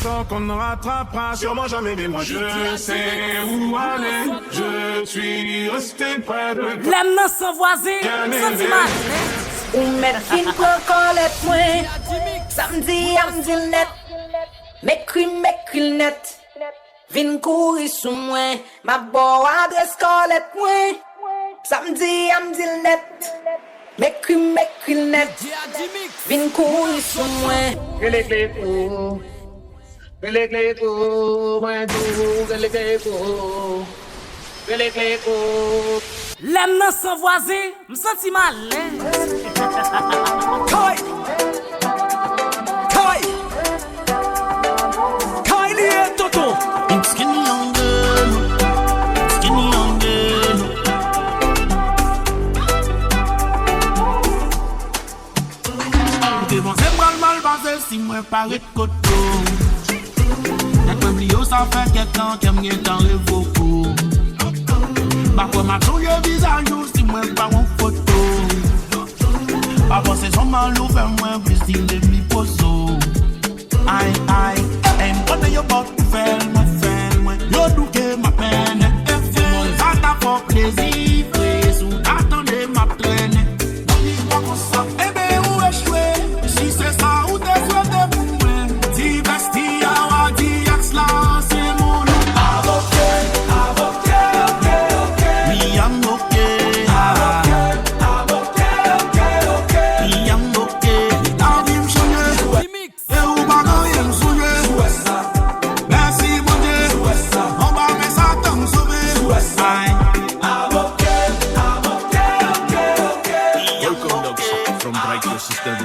l'instant qu'on ne rattrapera sûrement jamais, mais moi je sais où aller. Je suis resté près de toi. L'aime sans voisin, sentiment. Ou met fin colette moi. Samedi amdi net. M'écrit net. Vin courir sous moi. Ma bo adresse colette moi. Samedi amdi net. M'écrit net. Vin courir sous moi. L'aime sans voisin, me senti mal. Kylie Toto. Skinny young girl, skinny young girl. Devant ces bras mal basés, si moi paraît de coteau. Y'a que m'blio, ça fait quelques temps qu'elle m'y est en révoco. Parfois ma touille visage, si moi pas en photo. Parfois c'est son malou, fait moins plus style de mi poso. Aïe, aïe, aïe, m'conne yo bot, fais moi. Yo douke ma peine, mon zata pour plaisir, sous attendez ma traîne. Non ni pas comme ça, eh ben où échoué? Si c'est ça ou t'es souhaité pour moi. Si vesti à wadi axla, c'est mon nom. Avocat, oui I'm okay. Avocat, oui I'm okay. La vie m'chonne, et ou bagan y'aime souiller. Merci mon Dieu. From Bright System.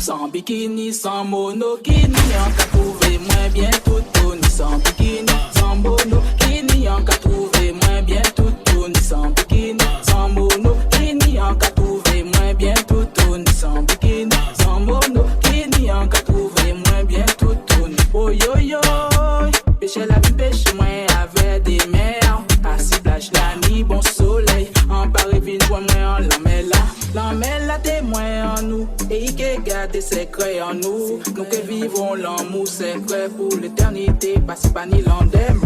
Sans bikini, sans monokini, en qu'a trouvé moins bien tout ni sans bikini, sans monokini, en qu'a trouvé moins bien tout ni sans bikini, sans monokini, en qu'a trouvé moins bien tout ni sans bikini, sans monokini, en qu'a trouvé moins bien tout ni. Oh yo yo, pêche la vie, pêche moins avec des mers, assis plage la nuit, bon soleil, en Paris vine moi en l'emmène témoin en nous, et qui garde des secrets en nous. Nous que vivons l'amour secret pour l'éternité, pas si pas ni l'endem.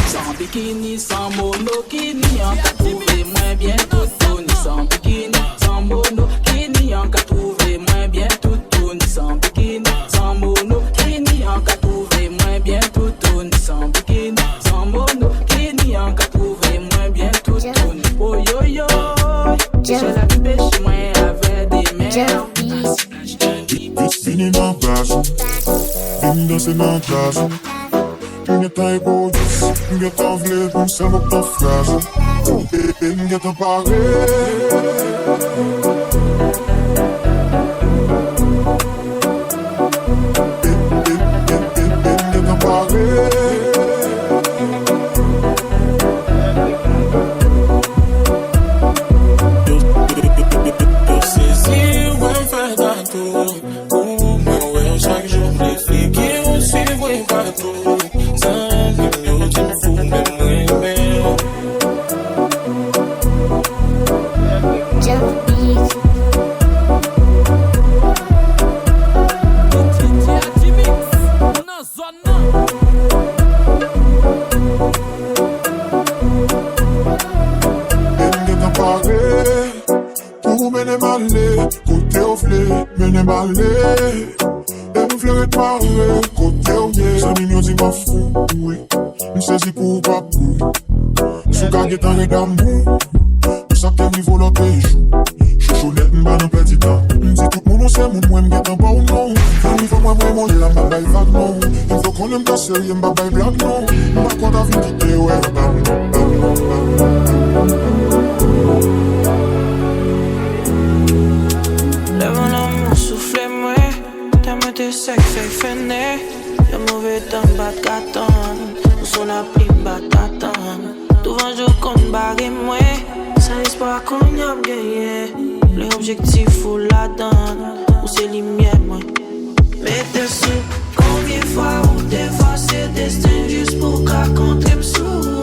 Sans bikini, sans monokini, en qu'a trouvé moins bien tout ni sans bikini, sans monokini, en qu'a trouvé moins bien tout ni sans bikini, sans monokini, en qu'a trouvé moins bien tout ni sans bikini, sans monokini, en qu'a trouvé moins bien tout ni. Oh yo yo, j'ai la vie pêche moins avec des mers. Fini na base, vim danser na casa. Minha tá egoísta, minha tá vled, não sei o que frase. Minha tá Chaque jour, les filles qui ont suivi partout. Sans millions, tu me fous, mais moi, mene malé, côté au flé, mene malé. Et me fleuret parler, côté au mieux. Ça mignon dit m'en fou, oui. M'saisis pour papou. Sous gagné dans les d'amour. Ça qu'elle niveau l'autre joue. Chouchounette m'ba dans petit temps. M'dit tout le monde c'est mon moi m'guette en bas ou non. Il faut moi moi la m'babaye vague non. Il faut qu'on aime ta série m'babaye blague non. M'ba quoi ta vie quitter ouais Le mon amour souffle moi. T'as monté sec fait fenêtre. Le mauvais temps bat gâton. Nous sommes la pli bat gâton. Tout va jouer contre barre moi. Sans espoir qu'on y a gagné. L'objectif ou la donne. Ou c'est lumière moi. Mais t'es sous. Combien de fois ou des fois c'est destin juste pour qu'à contre me sous.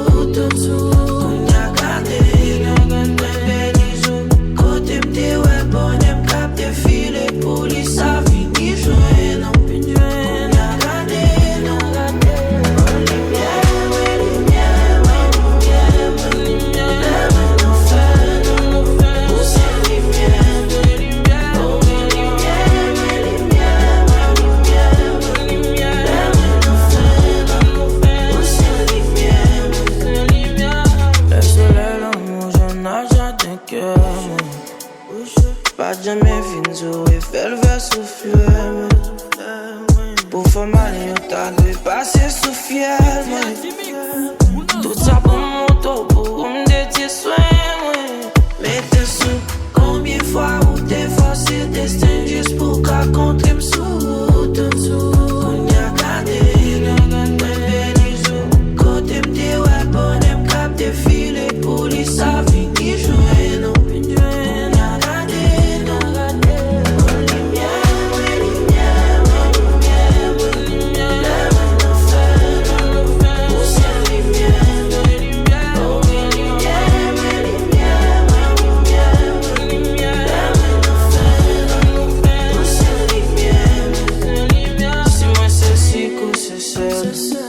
Tout ça pour mon dos, pour me dédier soin, ouais. Mais t'es sous, combien de fois ou t'es forcé le destin juste pour qu'à contre me sous, tout sous. On y a gardé, ouais, béni, côté m'dé, ouais, bon, m'cap cap défilé, police a fini jouer, non, on y a gardé, non,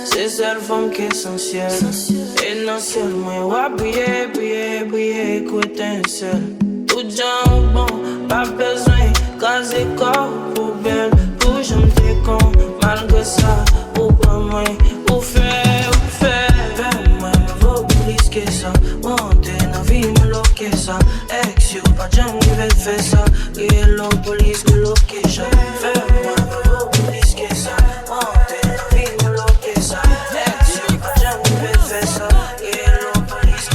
c'est seule femme qui est essentielle. Et non ciel, moi, ouais, briller, briller, briller, écoute un seul. Tout gens bon, pas besoin, caser corps, pour belle, pour j'aime tes cons. Malgré ça, pour pas moi, pour faire, moi, vaut plus que ça. Monter dans la vie, me loquer ça. Ex, yo, pas jamais qui va faire ça. Et l'eau, police, que location. Fais-moi, vaut plus que ça. Monter dans la vie, me loquer ça. Ex, yo, pas jamais qui va faire ça. Et l'eau, police,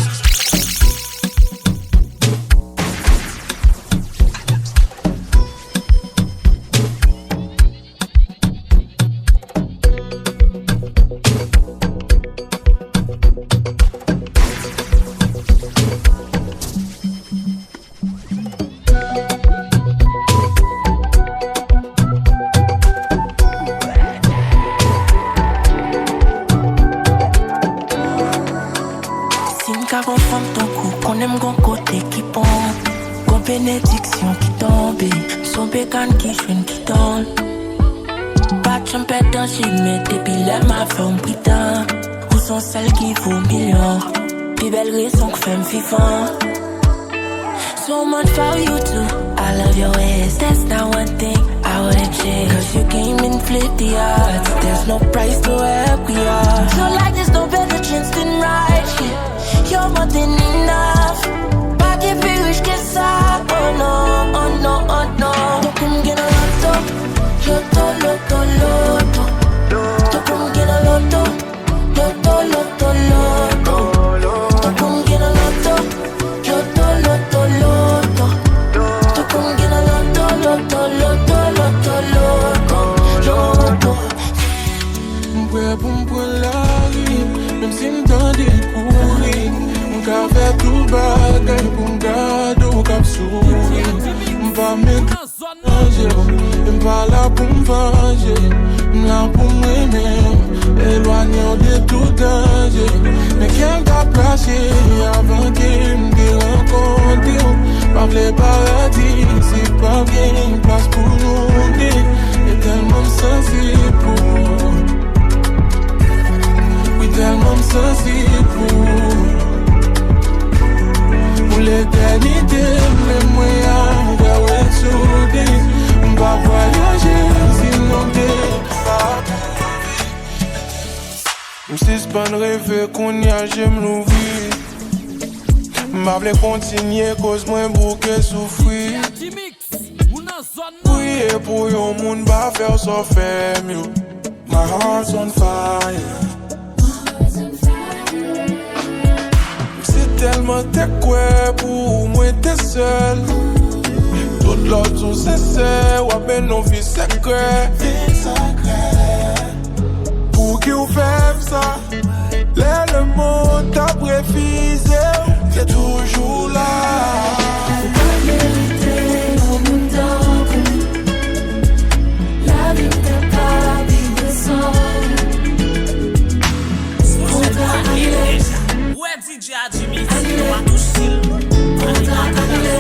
bénédiction qui tombe, son bécane qui chouine qui tombe. Pas de champêtre dans Chine, mais depuis là ma femme putain. Où sont celles qui vaut millions? Puis belle raison que femme vivant. So much for you too. I love your ways, that's not one thing I wouldn't change. Cause you came and flipped the odds. There's no price to help we are. So like there's no better chance than right here. You're more than enough. Pas des plus riches que ça. Oh no, oh no, oh no. Donc on get a loto, loto, loto, loto. Donc on get a loto, loto, loto, loto. Donc on get a loto, loto, loto, loto. Donc on get a loto, loto, loto, loto, loto. M'prêt pour m'prendre la vie, même si m't'en découvrir. M'ka fait tout bagay pour m'garder au cap souri. M'pa m'étranger, m'pa là pour m'venger. M'la pour m'aimer, éloigné de tout danger. Mais qu'elle t'a placé avant qu'il m'ait rencontré. Pas le paradis, c'est pas bien place pour nous. Et tellement sensible pour, oui tellement sensible pour l'éternité, même moi à ouais soudé. On va voyager, sinon t'es pas pour vivre. M'suspend rêver qu'on y a, j'aime l'ouvrir. M'avle continuer cause moi bouquet souffrir. Oui et pour yon moun ba faire so fait mieux. My heart's on fire. C'est tellement t'es quoi pour moi t'es seul. Tout l'autre sous c'est ou ben non vie secret. Pour qui ou fait ça? Le monde t'a préfisé. T'es toujours là. La vérité, on nous donne. La vie n'est pas vivre sans. On t'a annulé. Ouais, DJ Jimmy, on va toucher. On t'a annulé.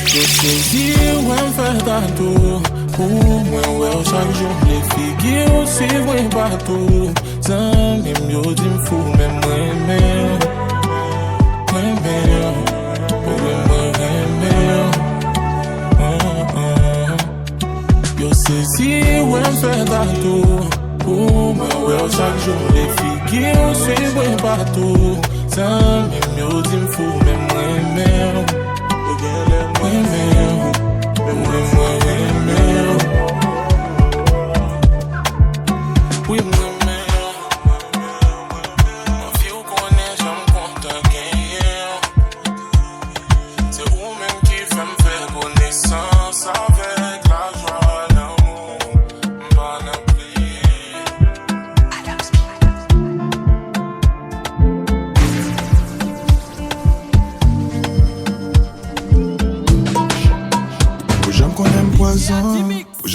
Je saisis ou un fait tantôt. Pour moi, ouais, chaque jour, les figues aussi, ouais, partout. Sans même yo, dis m'fou, même moi, yo, saisi, ouais, fait tantôt. Pour moi, ouais, chaque jour, les figues aussi, ouais, partout. Sans même yo, dis m'fou, même moi,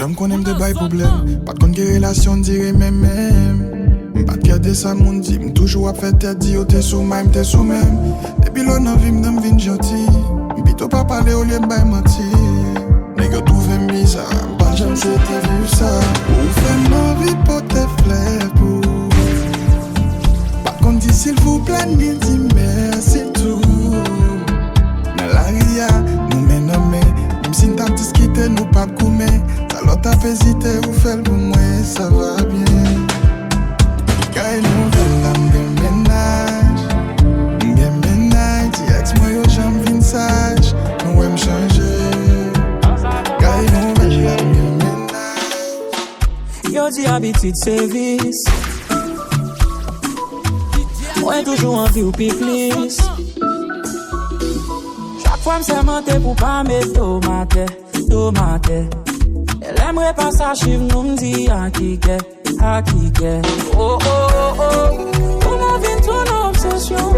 j'aime qu'on aime de bail problème. Pas de qu'on ait relation, dirait même. Pas de garder ça, mon dit. Toujours à faire tête, dit, oh, t'es sous même, t'es sous même. Depuis l'on a vu, m'dame vin gentil. M'pito pas parler au lieu de bail menti. Nègre trouvé bizarre, pas j'aime c'était vu ça. Ou fait ma vie pour tes fleurs, pour. Pas qu'on dit s'il vous plaît, ni dit merci tout. Dans la ria, nous menons. Si nous t'as discuté, nous pas goûté. Ça l'autre a hésité, ou fait pour moi, ça va bien. Quand nous venons la ménage, dis-moi yo j'aime vin sage, nous aime changer. Quand nous venons la ménage. Yo dit habitude service. Moi toujours envie ou piplis. Fois m'sais menté pour pas mettre tomate. Elle aimerait pas ça chiffre, nous m'dit à qui qu'est. Oh, on a vu ton obsession.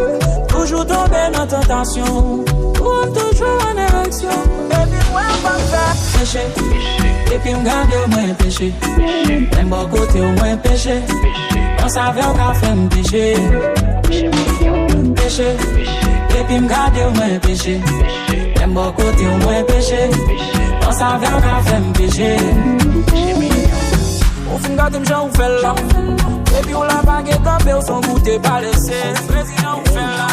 Toujours tombé dans tentation. Ou toujours en érection. Baby, moi pas faire péché. Et puis m'garde au moins péché. Même bon côté au moins péché. On savait au café m'péché. Péché. Et puis m'garde au moins péché. Même bon côté au moins péché. On savait au café m'péché. Au fin garde m'j'en ou fait là. Et puis on la baguette tombée ou son goûter pas laissé. Président ou fait là.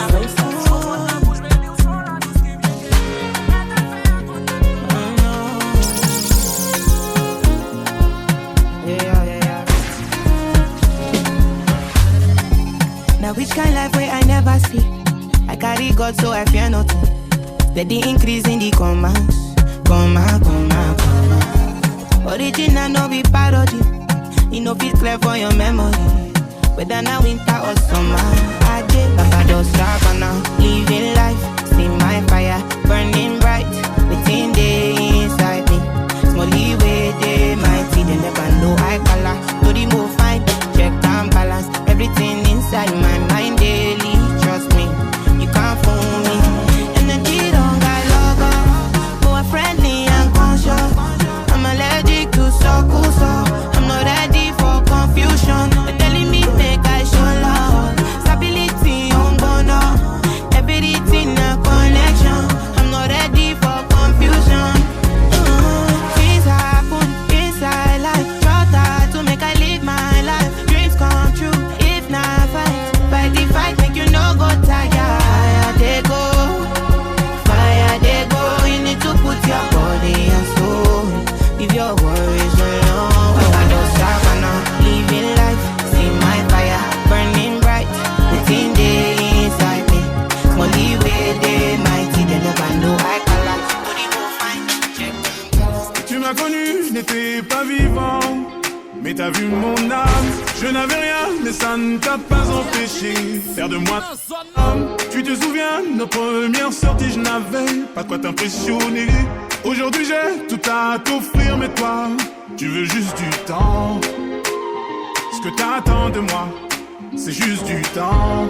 Now which kind life where I never see? I carry God so I fear nothing. Steady increase in the commas. Original no be parody. You know fit clear for your memory. Whether now winter or summer, I did Barbados Savannah. Living life, see my fire burning bright within the inside me. Small leeway, they mighty, they never know I color. To the move fine, check and balance everything inside my mind daily. Trust me, you can't fool me. Energy don't got logo, more friendly and conscious. I'm allergic to so. I'm not ready for confusion. They're telling me make I show love. Stability on bono, everything a connection. I'm not ready for confusion. Things happen inside life. Try to make I live my life. Dreams come true if not fight the fight, make you no go tired. Fire they go. You need to put your body and soul. Leave your worries alone. I don't Savannah, living life. See my fire burning bright within the inside me. Small leeway, they mighty, they never know I color. Tu m'as connu, je n'étais pas vivant. Mais t'as vu mon âme, je n'avais rien, mais ça ne t'a pas empêché faire de moi homme. Tu te souviens, nos premières sorties, je n'avais pas de quoi t'impressionner. Aujourd'hui j'ai tout à t'offrir, mais toi, tu veux juste du temps. Ce que t'attends de moi, c'est juste du temps.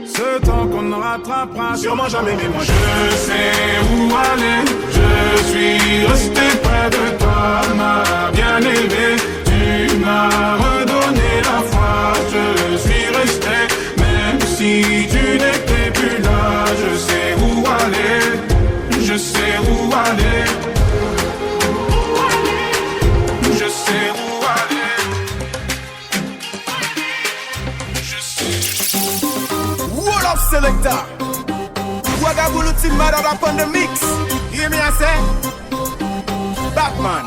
Ce temps qu'on ne rattrapera sûrement jamais, mais moi je sais où aller. Je suis resté près de toi, ma bien-aimée. Tu m'as redonné la foi, je suis resté. Même si tu n'étais plus là, je sais où aller. Je sais où aller. Je sais où aller. Je sais. Wall up selector. Wagabulu team mad up on the mix. Hear me I say? Batman.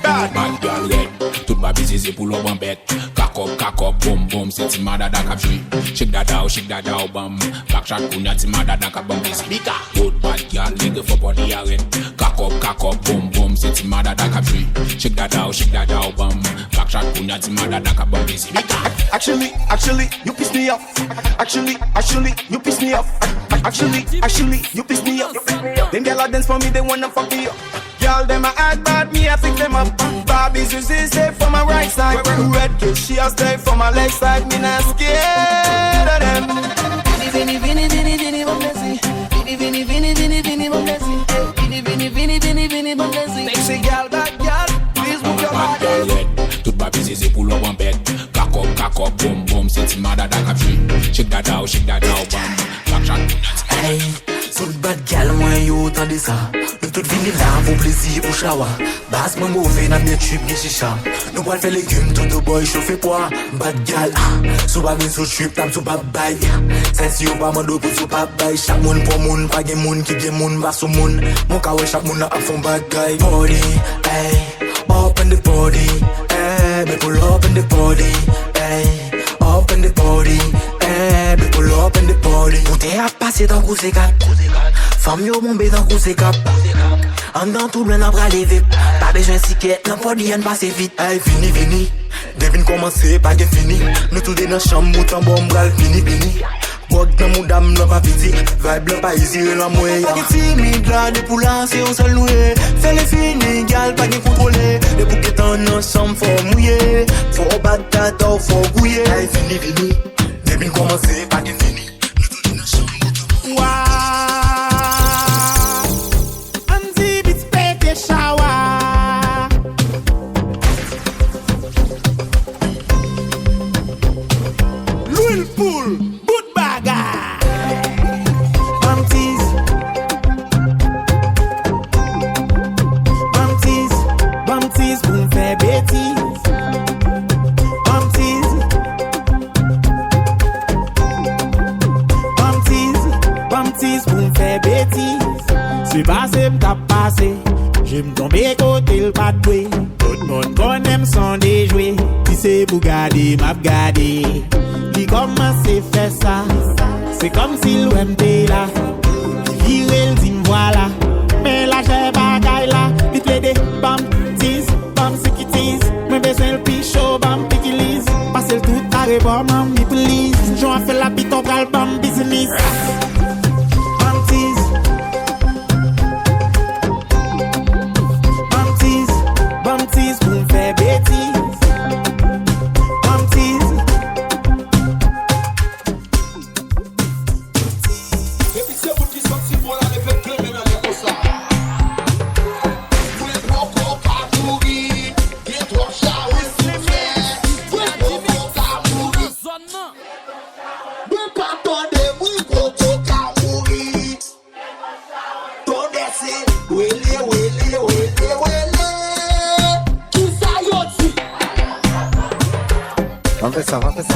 Bad girl red. Tout ma busy c'est pour l'homme en bête. Cock up, boom boom, c'est ti madada kap joué. Shake that out, bam. Backshot kunya ti madada kap bam busy. Bika. Good bad girl, nigga for body arrête. Cock up, boom boom, c'est ti madada kap joué. Shake that out, bam. Backshot kunya ti madada kap bam busy. Bika. Actually, you piss me off. Actually, you piss me off. Actually, you piss me off. Them gyal a dance for me, they wanna fuck me up. Girl, them a act bad, me I pick them up. Barbie's Susie stay for my right side. Red kiss, she a stay for my left side. Me not scared of them. Vini, bon blessing. Vini, bon blessing. Vini, bon blessing. Sexy girl, bad girl. busy pour le bon bête. Cock up, boom boom, c'est ti madada cap joué. Shake that out, bam. Backshot. Hey, sous le bad gal, moi yo tendez ça. Nous tout vini là pour plaisir, pour chawa. Basse moi mauvais, n'a bien tube, bien chicha. Nous pas faire légumes, tout de boy chauffe poids. Bad gal, sous pas bien sous trip, tam sous pas bail. C'est si on pas mando pour sous pas bail. Chaque monde pour monde, pas gen monde qui gen monde, bas sous monde. Mon kawe chaque monde a fond bagay. Body, hey, up in the body, hey, me pull up in the body, hey, up in the body, hey, me pull up in the body. On t'est à passer dans gros C4. Femme yo bombé dans gros C4. En dans tout blanc bras levé. Pas besoin de siquette, non pas d'y en passer vite. Hey, fini. Devine commencer, pas de fini. Nous tous des dans chambre, mouton bon bras, fini. Bog dans mon dame, non pas piti. Vibe là pas easy, la moyen. Pas de timide là, de pour lancer, on se louer. Fais les finis, gal, pas de contrôler. Les bouquets en ensemble, faut mouiller. Faut battre, faut gouiller. Hey, fini. Devine commencer, pas de fini. Nous tous des dans chambre, mouton bon bras. Pool, boot baga. Bumties, pour me faire bêtise. Bumties, pour me faire bêtise. C'est passé, m't'a passé. J'aime tomber côté le pas de doué. Tout le monde connaît sans déjouer. Si c'est pour garder, m'a gardé. Qui commence à faire ça? C'est comme si l'OMT là. Qui vire le dit voilà. Mais là j'ai bagaille là. Il plaît des bam tease, bam sikitise. Mais besoin le pichot, bam pikilise. Passe le tout carré, bam me please. J'en fais la bite au gal, bam business. Bam tease. Bam tease pour me faire bêtise.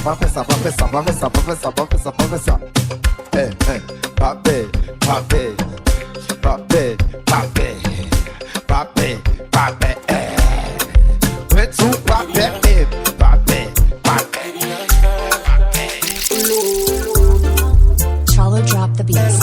Va faire ça. Hey, papé. Fais tout papé. Charlo drop the beats.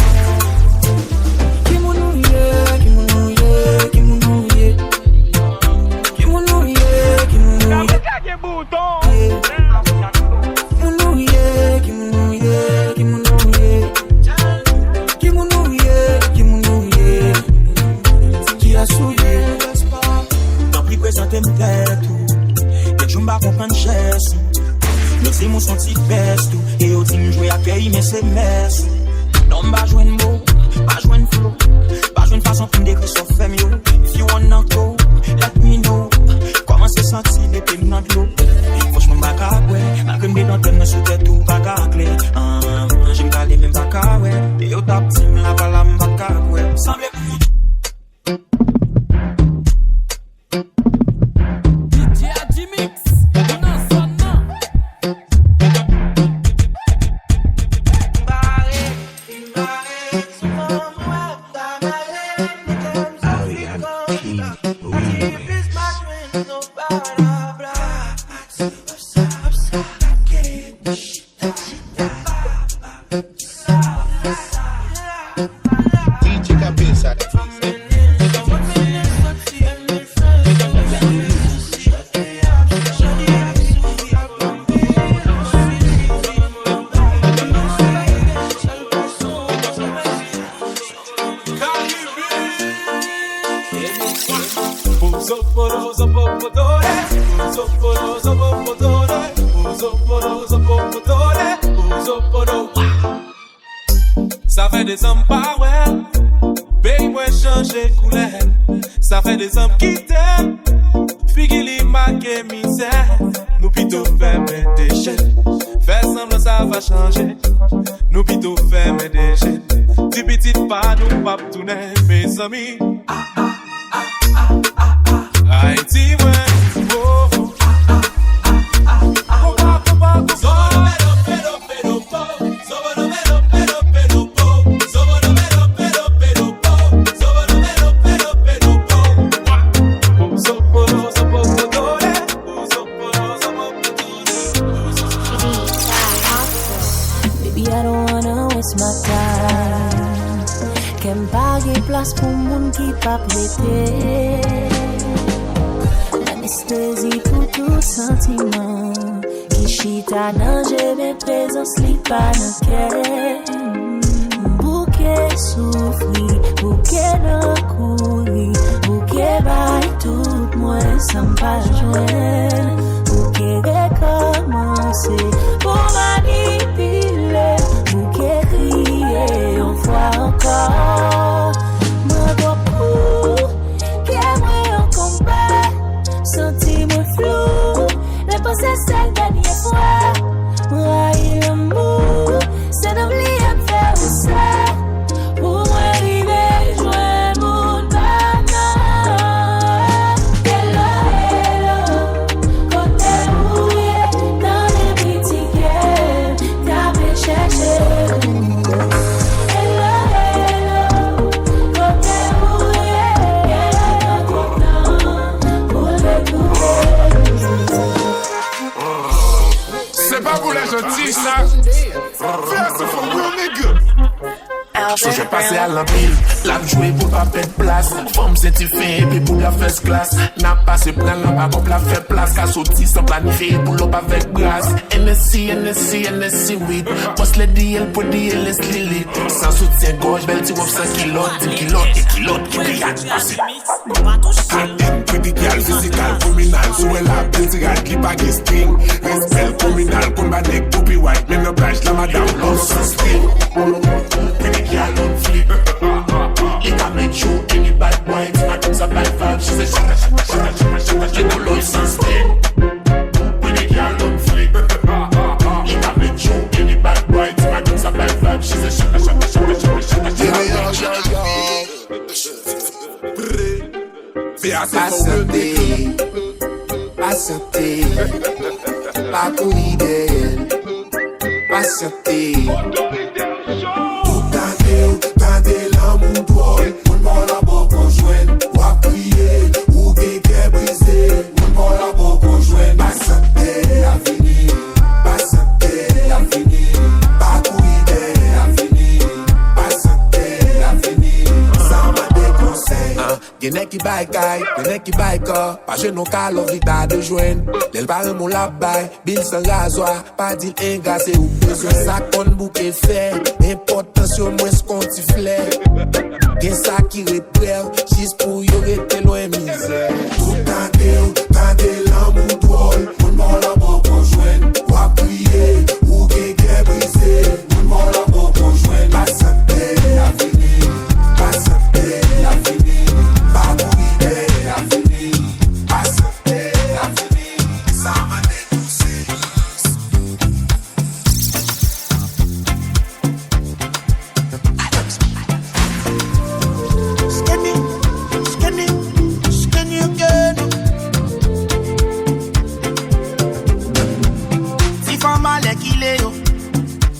C'est mon senti best et au team jouer à payer mais c'est mess. Non pas jouer une beau, pas jouer une flow, pas jouer une façon pour décrire son fait mieux. If you wanna go, let me know. Comment c'est senti depuis le nom de l'eau. Franchement pas qu'à ouais, malgré mes dents me sous tête tout pas qu'à clé. J'aime pas les mêmes pas qu'à ouais. Et au top team la balle pas qu'à ouais. Semble Ça fait des hommes pas ouais, paye moi changer couleur. Ça fait des hommes qui t'aiment, Puis qu'il y marque misère, nous plutôt fermer des chaînes. Faire semblant ça va changer, nous plutôt fermer des chaînes. Dis petit pas, nous pas tourner, mes amis. Haïti, ouais, oh, oh. My time Kem pa ge plas pou moun ki pa plete Anesthésie pou tout sentiment Ki chita nan jeve présence li pa nan kè Bouke soufri, bouke nan kouri Bouke bay tout mwen san pa jwen Bouke rekomanse pou manipile Bouke crier une fois encore Moi beaucoup Qui aimerait en combat Senti-moi flou Les pensées c'est la dernière fois Moi il l'amour C'est d'oublier à faire ça Pour moi arriver joindre mon banane Hello, hello Côté mouillé Dans les petits games T'as fait chercher C'est pas pour les gentils, ça. Fais ça for real nigga. So j'ai passé à l'empile, l'a joué pour pas perdre place. Femme certifiée et puis pour la first class. N'a pas se prendre là pour la faire place. Qu'à sortir sans planifier pour l'op avec grâce. NSC, weed. Post les DL pour DL, les lily. Sans soutien gauche, belle tu wop 100 kilos, 10 kilos, et kilos, qui brillent passé. Pretty girl, physical, criminal. So elle a belle tigale, qui pas de string. Respect criminal, combat des copy white. Mais no blanche, la madame, love sans string. Pretty girl on fleek. It can make you any bad boy. My things are bad vibes. She said shaka. You know love sans string. Pretty girl on fleek. It can make you any bad boy. My things are bad vibes. She said shaka. Patienté, pas pour idéal, patienté. Tande l'amour droit, moun bon la bon conjoint. Ou a prier, ou gege brisé, moun bon la bon conjoint. Patienté a fini, patienté a fini. Pas pour idée a fini, patienté a fini. Ça m'a déconseillé. Gene ki bay kay, gene ki bay ka. Pa jenon ka lov li ta de jwen. Lel pare mon la bay, bil san razoa. Pa dil engase ou bezwen. Sa kon bouke fe, importansyon mwen skonti fle. Gen sa ki reprev, jis pou yo rete loin mizer. Tande l'amour drôle, moun bon la bon conjoint. Ou a prier, ou gege brisé, moun bon la bon conjoint. Patienté a fini, patienté a fini. Pas pour idée a fini, patienté a fini. Ça m'a déconseillé. Skinny again. Si femme malè ki le yo,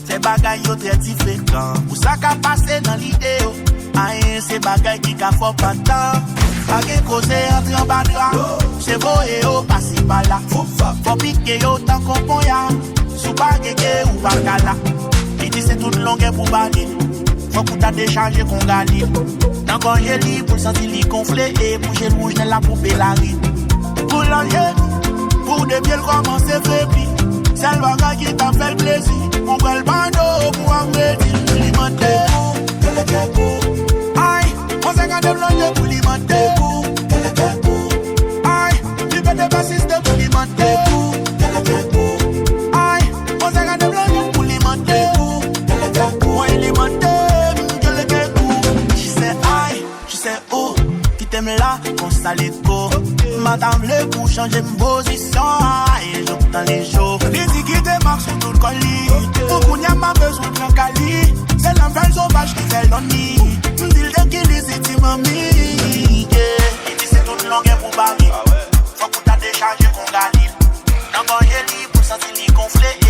se bagay yo très différent. Ou ça ka passe dans l'idée yo, ayen se bagay ki ka fò patan. Bagay kose entre en badra, se voye yo pasi bala. Fò pike yo tan kompon ya, sou bagay ke ou bakala. Li di se tout longue pou bagay, fò pou ta décharge kon gali. Nan konje li pou senti li gonfle, et pou jel rouge nan la poupée la ri. Pour l'angel, pour de bien commencer fébri. C'est le bagay qui t'a fait le plaisir. Mon bel bando pour amédir. Alimenter pour, qu'elle est pour. Aïe, on s'est gardé blanc pour alimenter pour, qu'elle est pour. Aïe, tu peux te passer pour alimenter pour, qu'elle est pour. Aïe, on s'est gardé blanc pour alimenter pour, qu'elle est pour. Moi alimenter, qu'elle est pour. Je sais aïe, je sais où, qui t'aime là, qu'on s'allait go. t'as m'le pour changer m'position. Et j'ouvre dans les jours. Les dit qui démarque sur tout le colis. Beaucoup n'y a pas besoin de cali. C'est l'enfer sauvage qui fait l'ennui. M'dile de qui les étimes mamie. Il dit c'est toute longue pour baril. Faut que t'as déchargé qu'on galil. Dans mon génie pour sentir les gonfler.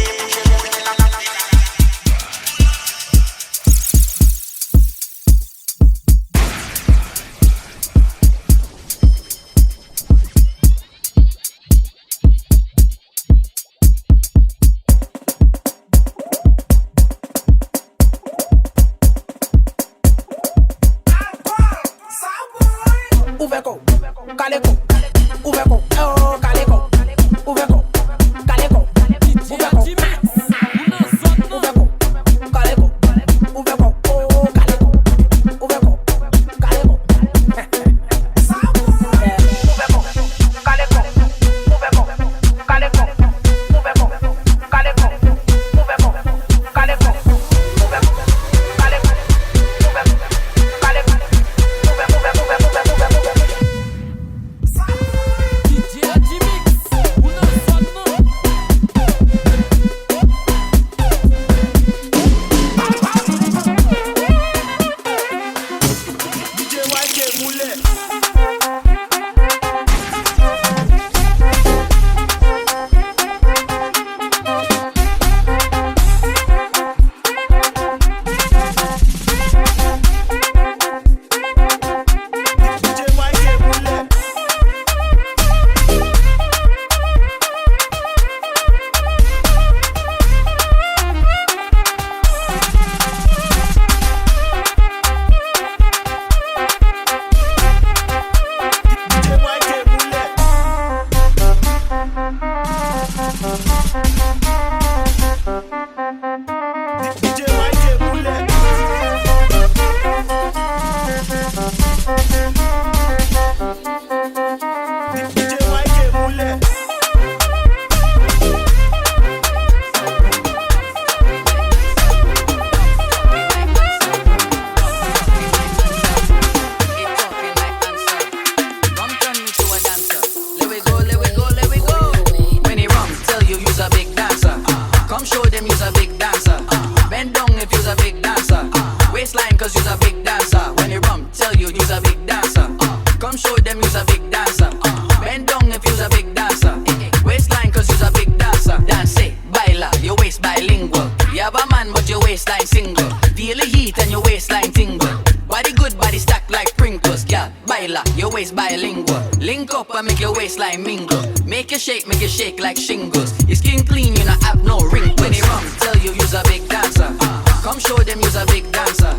Shake like shingles. Your skin clean, you not have no wrinkles. When they rum, tell you you's a big dancer. Come show them you's a big dancer.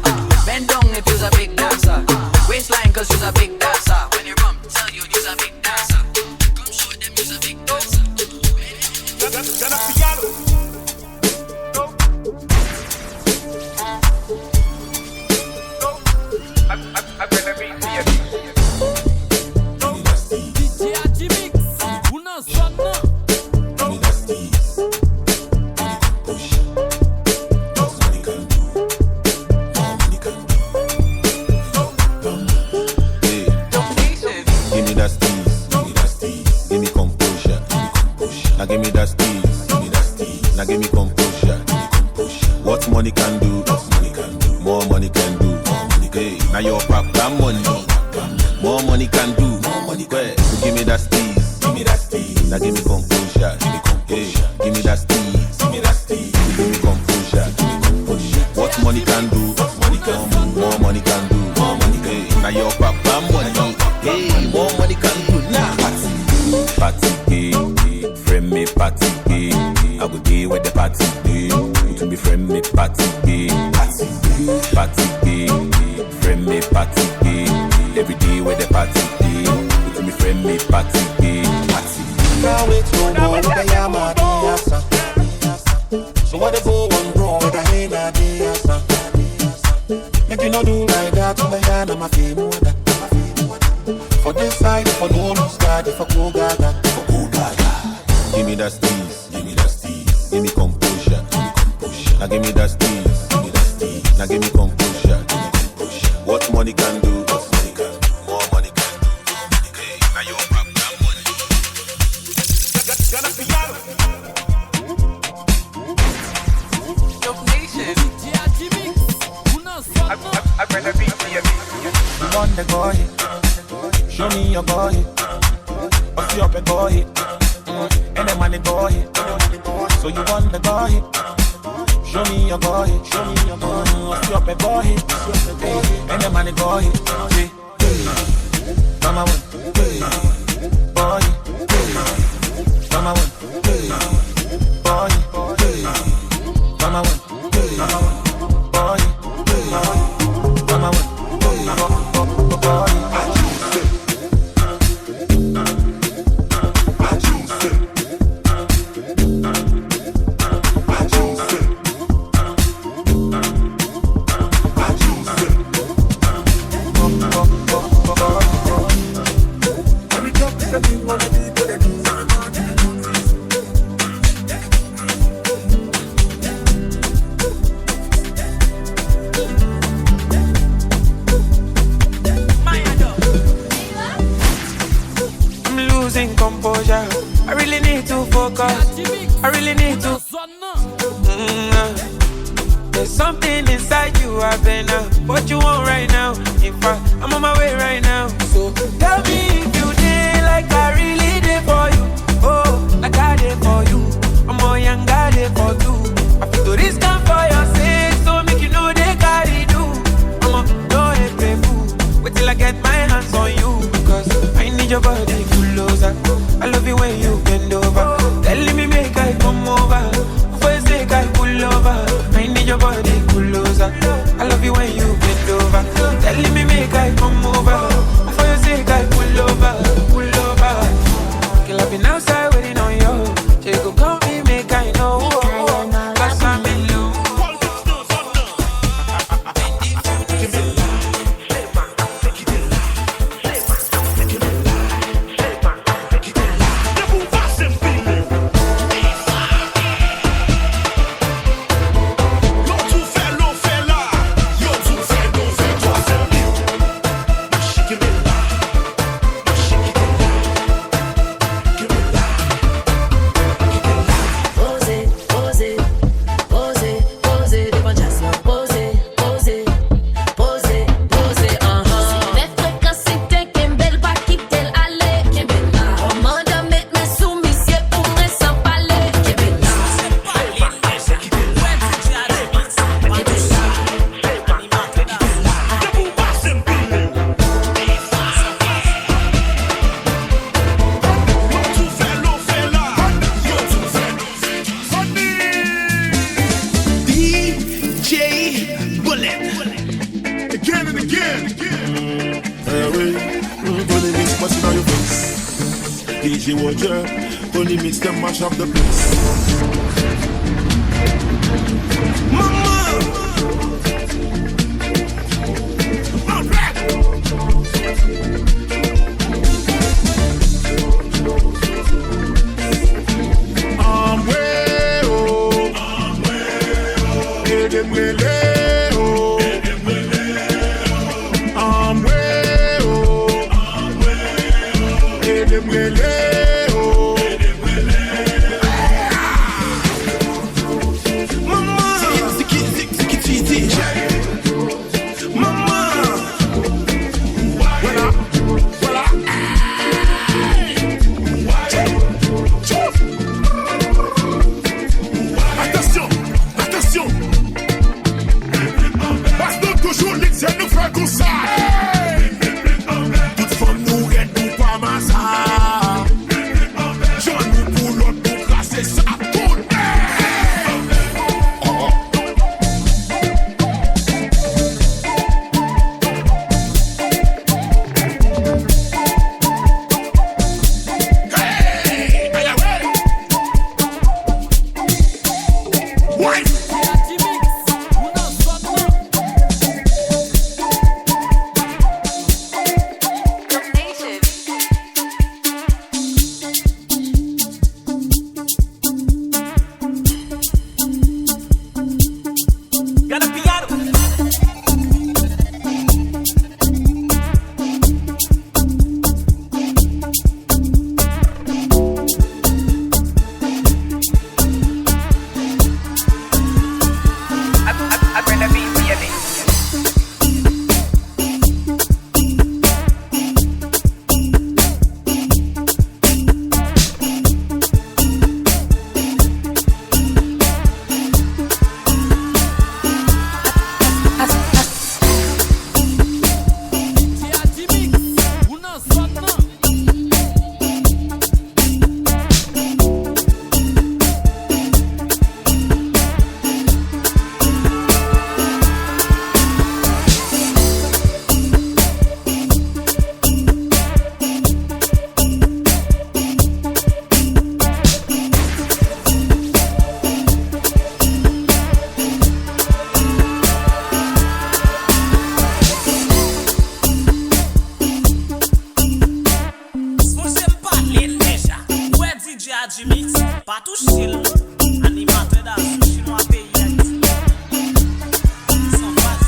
Bend down if you's a big dancer. Waistline cause you's a big dancer. When they rum, tell you you's a big dancer. Come show them you's a big dancer. So what if go one wrong with a hand at the answer? Make you not do like that, I'm a hand, I'm a fame. For this side, for no loose guard, for go gaga, for go gaga. Give me that steez, give me that steez. Give me composure, now give me that steez, give me that steez. Now give me composure, What money can do, more money can do. Now your problem, money. want the boy? Show me your boy. What's your boy? And the money boy. So you want the boy? Show me your boy. What's your boy? And the money boy. Mama one, boy. Mama one, boy. Mama one, boy. Mama one, boy. I really need to focus. I really need to. There's something inside you, I've been what you want right now. In fact, I'm on my way right now. So tell me if you did like I really did for you. Oh, like I did for you. I'm more young, I did for two. I feel to this come for your sake, so make you know they carry do. I'm a no pay fool. Wait till I get my hands on you. Cause I need your body closer. I love you when you bend over. Telling me make I come over. First take I pull over. I need your body closer. I love you when you bend over. Telling me make I come over. First take I pull over. Girl, I've been outside waiting on you. Just go call me, make I know. Cause I'm in love. Only mix them mash up the place. Mix, pas tout chill. Animateur d'assaut chinois pays Haïti. Sans base.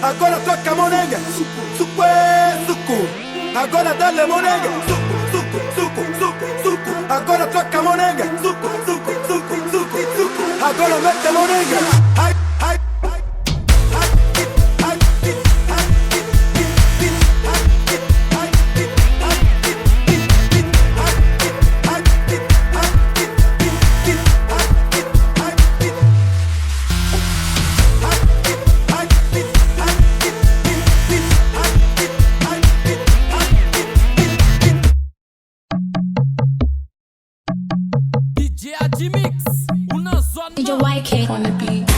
Agora toca monega, suco é suco. Agora dá-lhe monega, suco. Agora toca monega, suco. Agora mete monega. On the beat.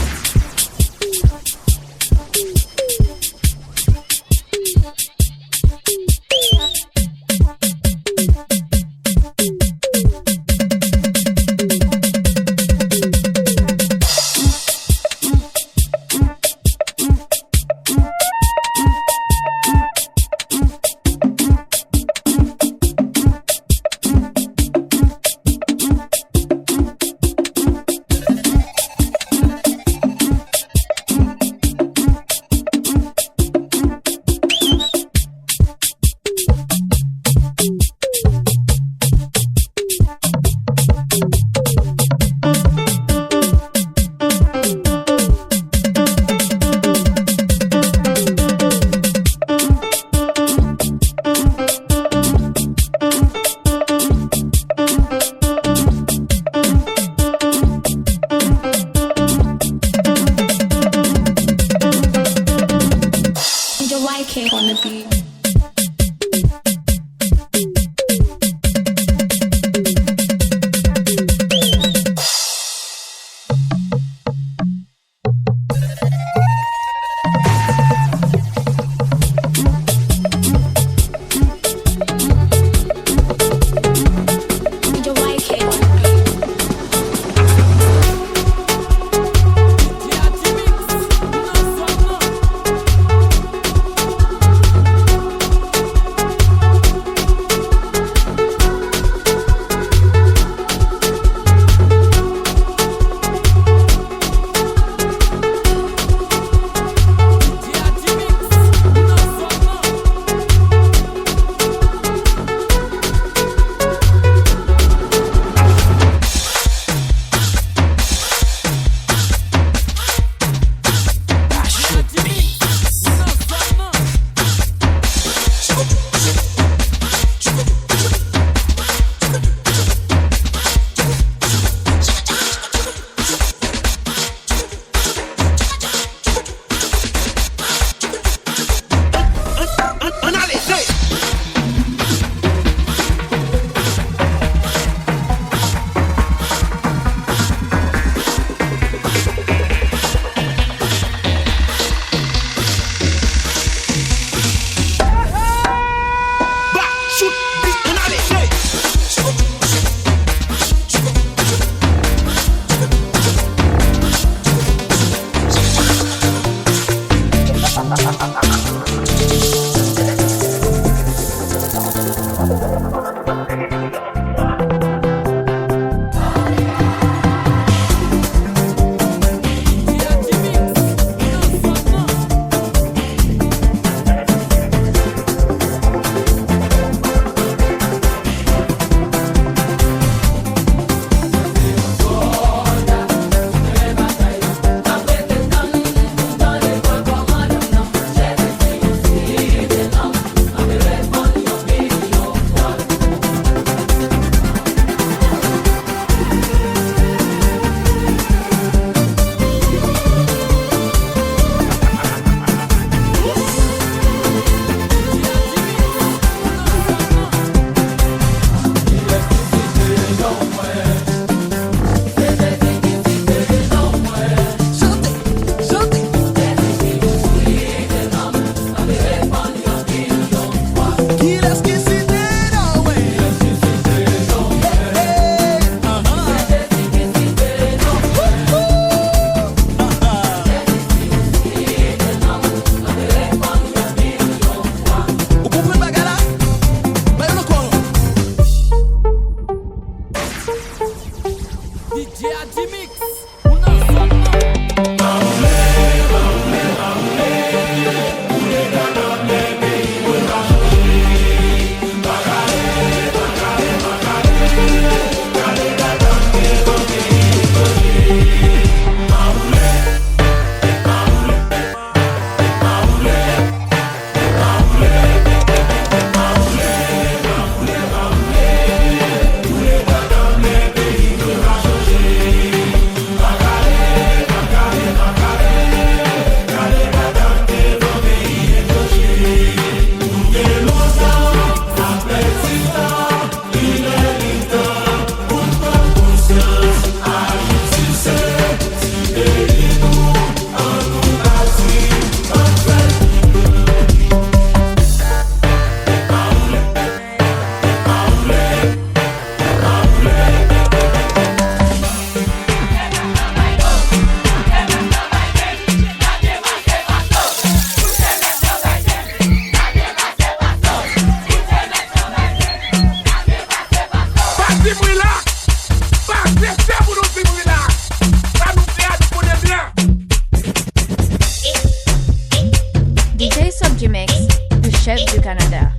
Canada.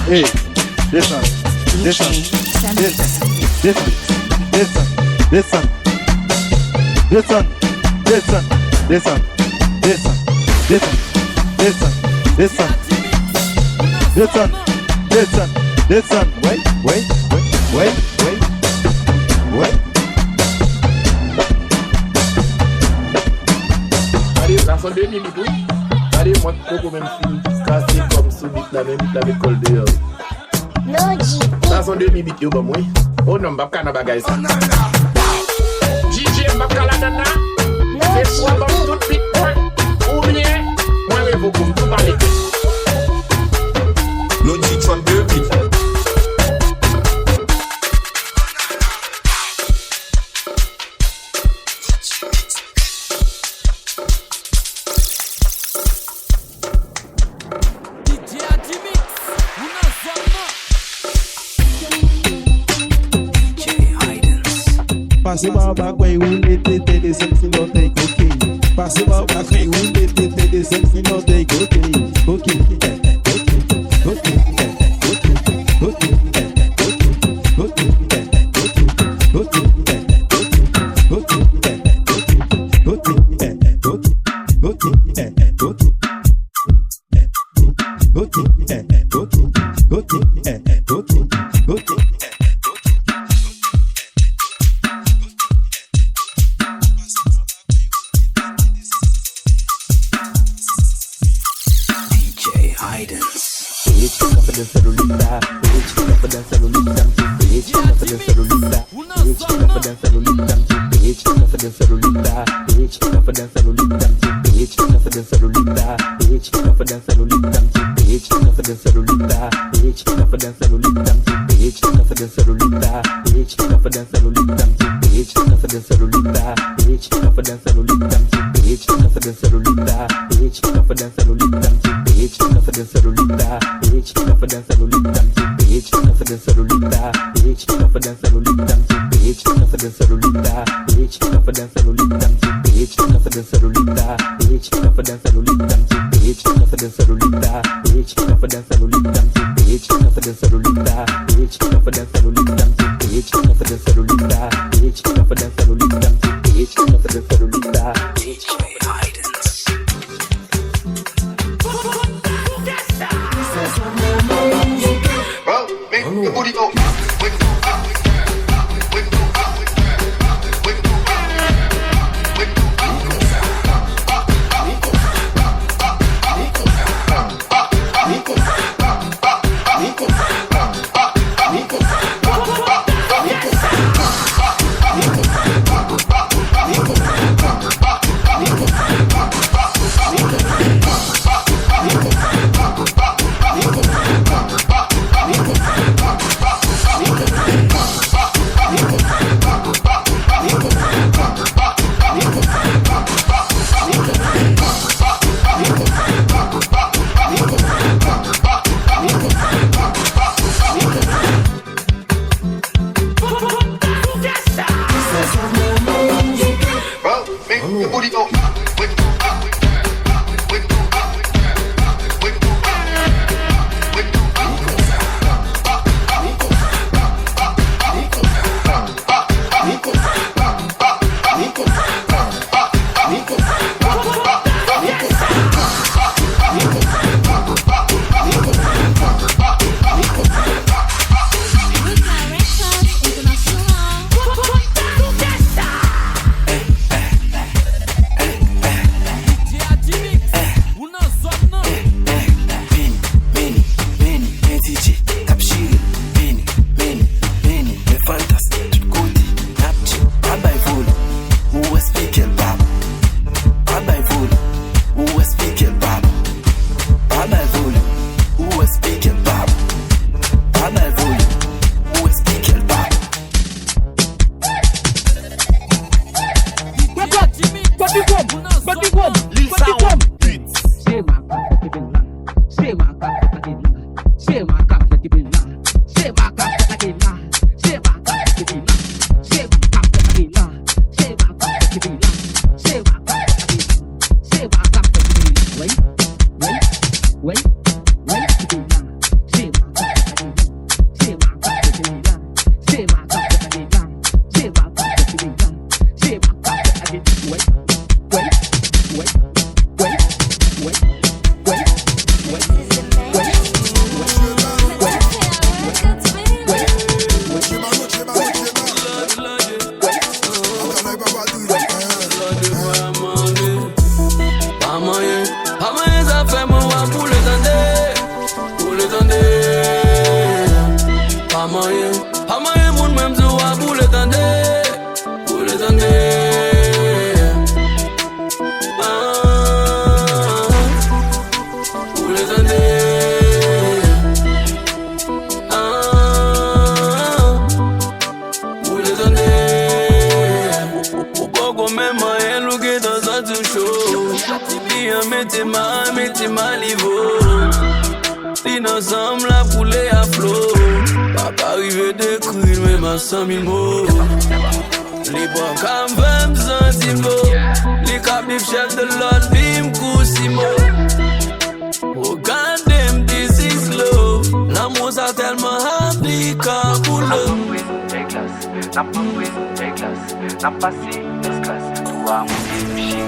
Hey, listen. Wait. Allez, la son 2 minutes, oui. Allez, moi, Coco, même si cassé comme sous bit la même colle dehors. La son 2 minutes, yo, bon, oui. Oh non, m'bap kana bagay sa. DJ m'bap kala dana. C'est quoi, bon, tout bit, ou bien, moi, mais beaucoup, tout parler. Logic son 2 bits. Passez par back way, ou l'été, des selfies dans tes coquilles. Passez par back way, ou l'été, des selfies dans tes coquilles.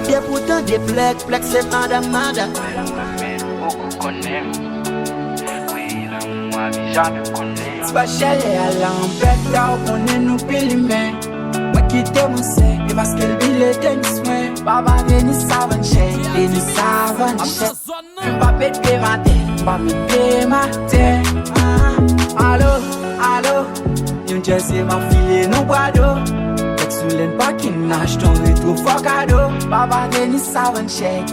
Des pourtant des blagues, c'est madame. C'est pas cher et à l'embête, là on est nous pélimés. Moi qui t'aime, c'est parce qu'elle vit les tennis, ouais. Baba, Denis savent, Denis savent, M'a pété ma tête, m'a pété ma tête. Allô, allô, New Jersey m'a filé nos guados. Excellent parking, nage ton rétro focado. Baba, Denis savent,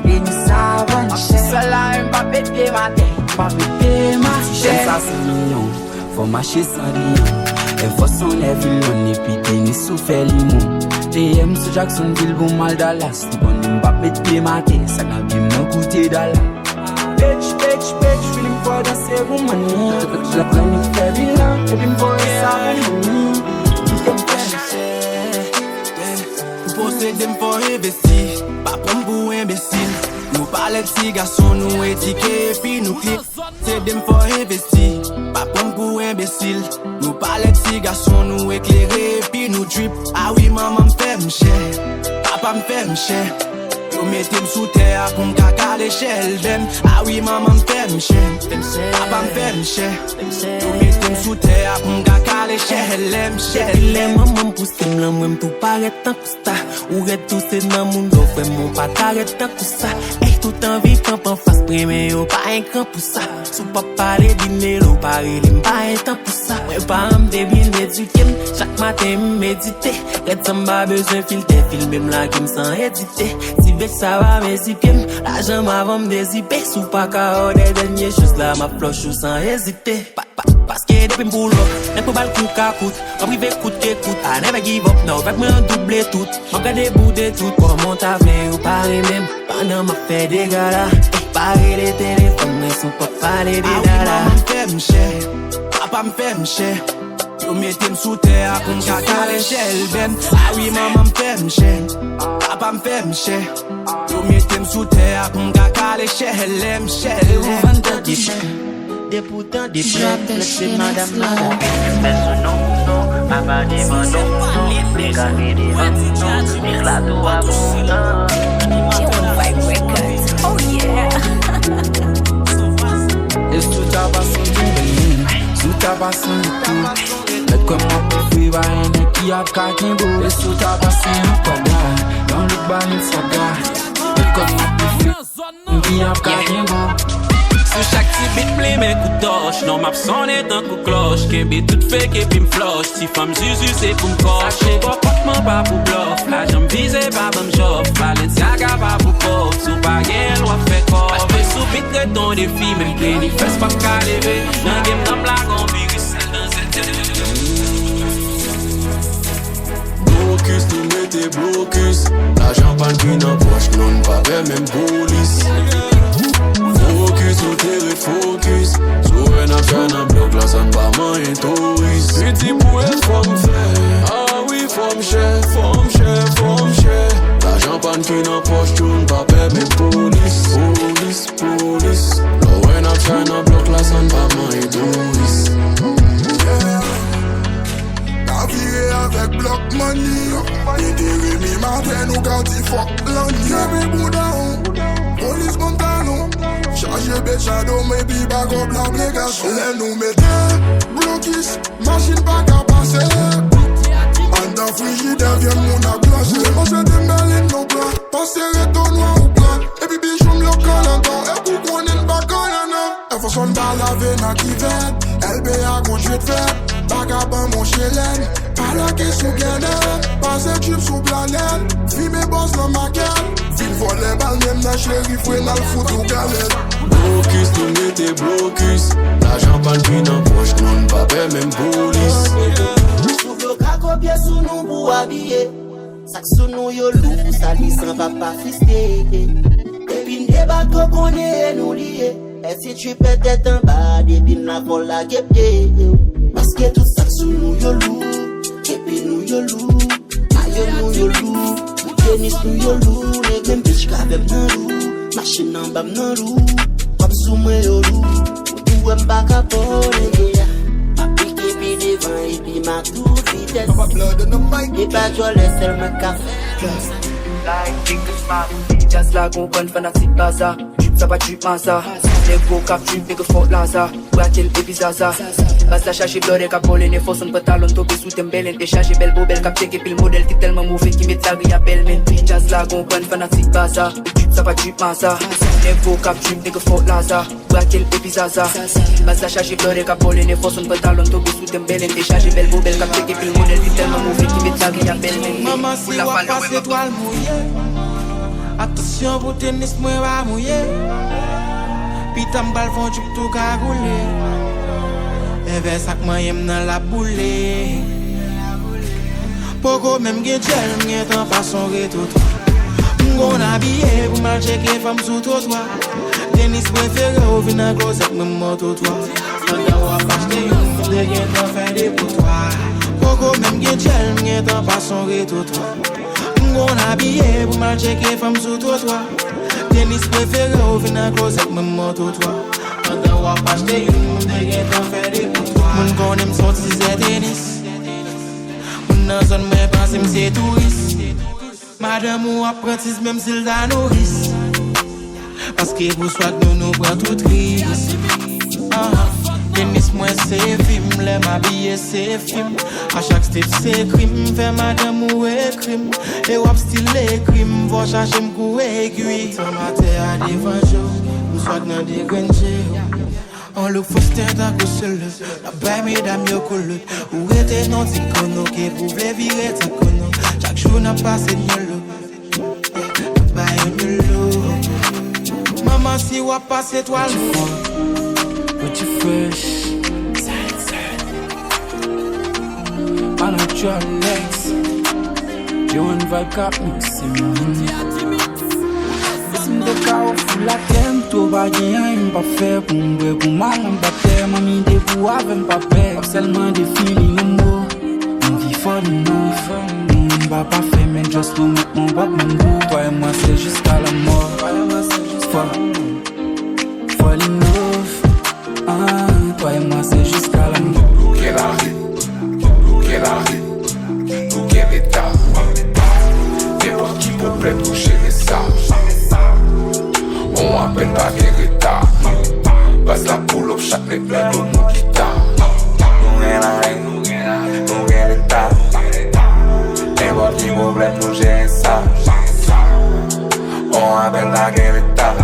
Denis savent, cela m'a pété ma tête, m'a pété ma tête. Ça c'est mignon, faut marcher sans rien. Elle faut son lèvre, l'on et puis Denis souffle limon. TM sur Jacksonville, bon mal Dallas. Bon, m'a pété ma tête, ça n'a bien me coûté Dallas. Bitch, feeling for the same money. La planning fait bien, feeling for the same money. Vous possédez pour investir, pas comme pour imbécile. Nous parlons de ces garçons, nous étiqués, puis nous cliquons. C'est dem pour investir, pas comme pour imbécile. Nous parlons de ces garçons, nous éclairés, puis nous drip. Ah oui, maman me fait m'cher, papa me fait m'cher. Yo mettez sous terre pour m'caca l'échelle dem. Ah oui, maman me fait m'cher, papa me fait m'cher. Yo mettez sous terre pour m'caca l'échelle dem. Les mamans poussent m'la moi tout paraît tant que ça. Ou red tout c'est dans mon dos, fait mon pas t'arrête tant que ça. Et tout en vie camp en face premier yo pas un camp pour ça. Sous pas parler dinero parler pas un temps pour ça. Moi pas me bien éduqué, chaque matin méditer. Red samba besoin filter, filmer m'la game sans hésiter. Si veut ça va mes zippem, l'argent m'avant me dézipper. Sous pas qu'à des dernières choses là ma floche sans hésiter. Parce que depuis m'boulot, n'est pas mal coup qu'à coûte. On privé coûte qu'écoute, I never give up now. Fait que moi doublé tout, m'en garde bout de tout. Comment t'as fait ou pareil même, pendant m'a fait des gars pareil les téléphones, mais sont pas parler des dalas. Ah oui, maman me fait m'cher, papa me fait m'cher. Yo mettez sous terre pour m'caca l'échelle ben. Ah oui, maman me fait m'cher, papa me fait m'cher. Yo mettez sous terre pour m'caca l'échelle m'chelle. Vous vendez des chèques, des pourtant des blagues, c'est madame. Mais son nom, papa dit mon nom, les gars dit mon nom, les clados à mon nom. Oh yeah. Et sous ta bassin de bénin, sous ta bassin de tout. Mais comme moi pour vivre un qui a qu'un beau. Et sous ta bassin de quadra, dans le bas de saga. Mais comme moi pour vivre qui a qu'un beau. Sur chaque petit beat play mes coups d'orge. Non m'a sonné d'un coup cloche. Qu'est tout fait qu'est puis m'floche. Si femme Zuzu c'est pour m'coche. Sachez pas portement pas pour bluff. La jambe visée pas pour m'joff. Balenciaga pas pour pop. Sous pas gain loi fait corps. J'fais sous beat ton défi. Même play ni fesse pas qu'à lever. Dans game dans blague en virus. Blocus nous mettez blocus. La champagne qui n'en poche. Non pas même police. Focus, ou terre focus. Souvent, on a fait un bloc, là, ça ne va pas un touriste. Petit pour être femme fait. Ah oui, femme chère, femme chère, femme chère. L'argent pan qui n'a poche, tu n'pas pas mais police, police, police. Là when I try to block la son, pas my touriste. La vie avec block money. Intérêt mi matin nous quand il fuck lundi. J'ai mis boudin, police montano. Chargé bête shadow, maybe back up la blégation. Les nous mettez blocus, machine pas qu'à passer. En dans frigidaire vient mon à glacer. Moi j'ai des mêlés de nos plats, passer ton noir ou blanc. Et puis bichou me le calenton, et pour qu'on ait pas colana. Elle faut son dans la veine qui vête, LBA qu'on jette fait. Vagabond mon chélène, pas la question gagnée. Passé tube sous planète, filme mes boss dans ma gueule. Ville voler balle même dans chéri, fouet dans le foot ou galette. Blocus, nous mettez blocus. L'argent pas le vin en poche, nous n'pas pas même police. Souffle kako pied sous nous pour habiller. Sac sous nous yo loup, ça dit sans papa fisté. Et puis débat qu'on est nous liés. Et si tu peux être en bas, des pins la vol la guépé. Parce que tout ça sous nous yo loup. Et puis nous yo loup. Aïe nous yo loup. Tennis nous yo loup. Les mêmes bitch qu'avec nan loup. Machine en bas nan loup. Comme sous moi yo loup. Ou un bac à voler. Appliqué puis devant et puis ma toute vitesse. Et pas toi laisse elle me café. Like English man, just like on one fanatic baza. Drip ça pas drip massa. Les gros cap drip nigga Fort Laza. Braquel baby zaza. Basta chargé bloré cap voler. Ne fausse un pantalon topé sous tembelen. T'es chargé belle bobelle cap checké puis le modèle qui tellement mauvais qui met la grille à belle men. Just like on one fanatic baza. Drip ça pas drip massa. Les gros cap drip nigga Fort Laza. Braquel baby zaza. Basta chargé bloré cap voler. Ne fausse un pantalon topé sous tembelen. T'es chargé belle bobelle cap checké puis le modèle qui tellement mauvais qui met la grille à belle men. Maman si on passe étoile mouillée. Attention pour tennis moi va mouiller. Pita m'bal font tu tout cagoulé. Et vers ça que moi y'aime dans la boule. Poco même gen gel m'gen temps pas son retour. M'gon habillé pour mal checker femme sous trottoir. Tennis préféré au vin en closet même moto toi. Pendant ou a acheter une de gen temps faire des pour toi. Poco même gen gel m'gen temps pas son retour. M'gon habillé pour mal checker femme sous trottoir. Tennis préféré au vin en closet même moto toi. Pendant ou a acheter une de gen temps faire des pour toi. Mon connaît m'sorti c'est tennis. Mon dans zone moi pense m's'est touriste. Madame ou apprentisse même s'il da nourrice. Parce que pour soit que nous prend tout risque. Tennis moi c'est film, les m'habiller c'est film. A chaque step c'est crime, fait madame ou crime. Et wap style les crimes, va chercher m'cou aiguille. Tant matin à devant jour, nous soit dans des granges. On look for stand à cause seul. La baie mesdames yo colle. Ou était non ti kono que pour vle virer ta kono. Chaque jour n'a passé de l'eau. La baie l'eau. Maman si wap passe étoile. Pretty fresh. Man I try next. You and vibe cap mix. De carro full la tem, tu bagay an pa fe pou mbre pou mal an bate. Mami de pou avem pa pe, seulement des feeling amour. On vit for the move, va pas fait mais just to make mon bab man go. Toi et moi c'est jusqu'à la mort. Fall in love, toi et moi c'est jusqu'à la mort. Bloquer la rue, bloquer la rue, bloquer l'état. N'importe qui problème pour gérer ça. On appelle pas Guerrita. Passe la pull up chaque nec là tout le monde qui t'a. Nous rien la règle, nous rien l'état. N'importe qui problème pour gérer ça. On appelle la Guerrita.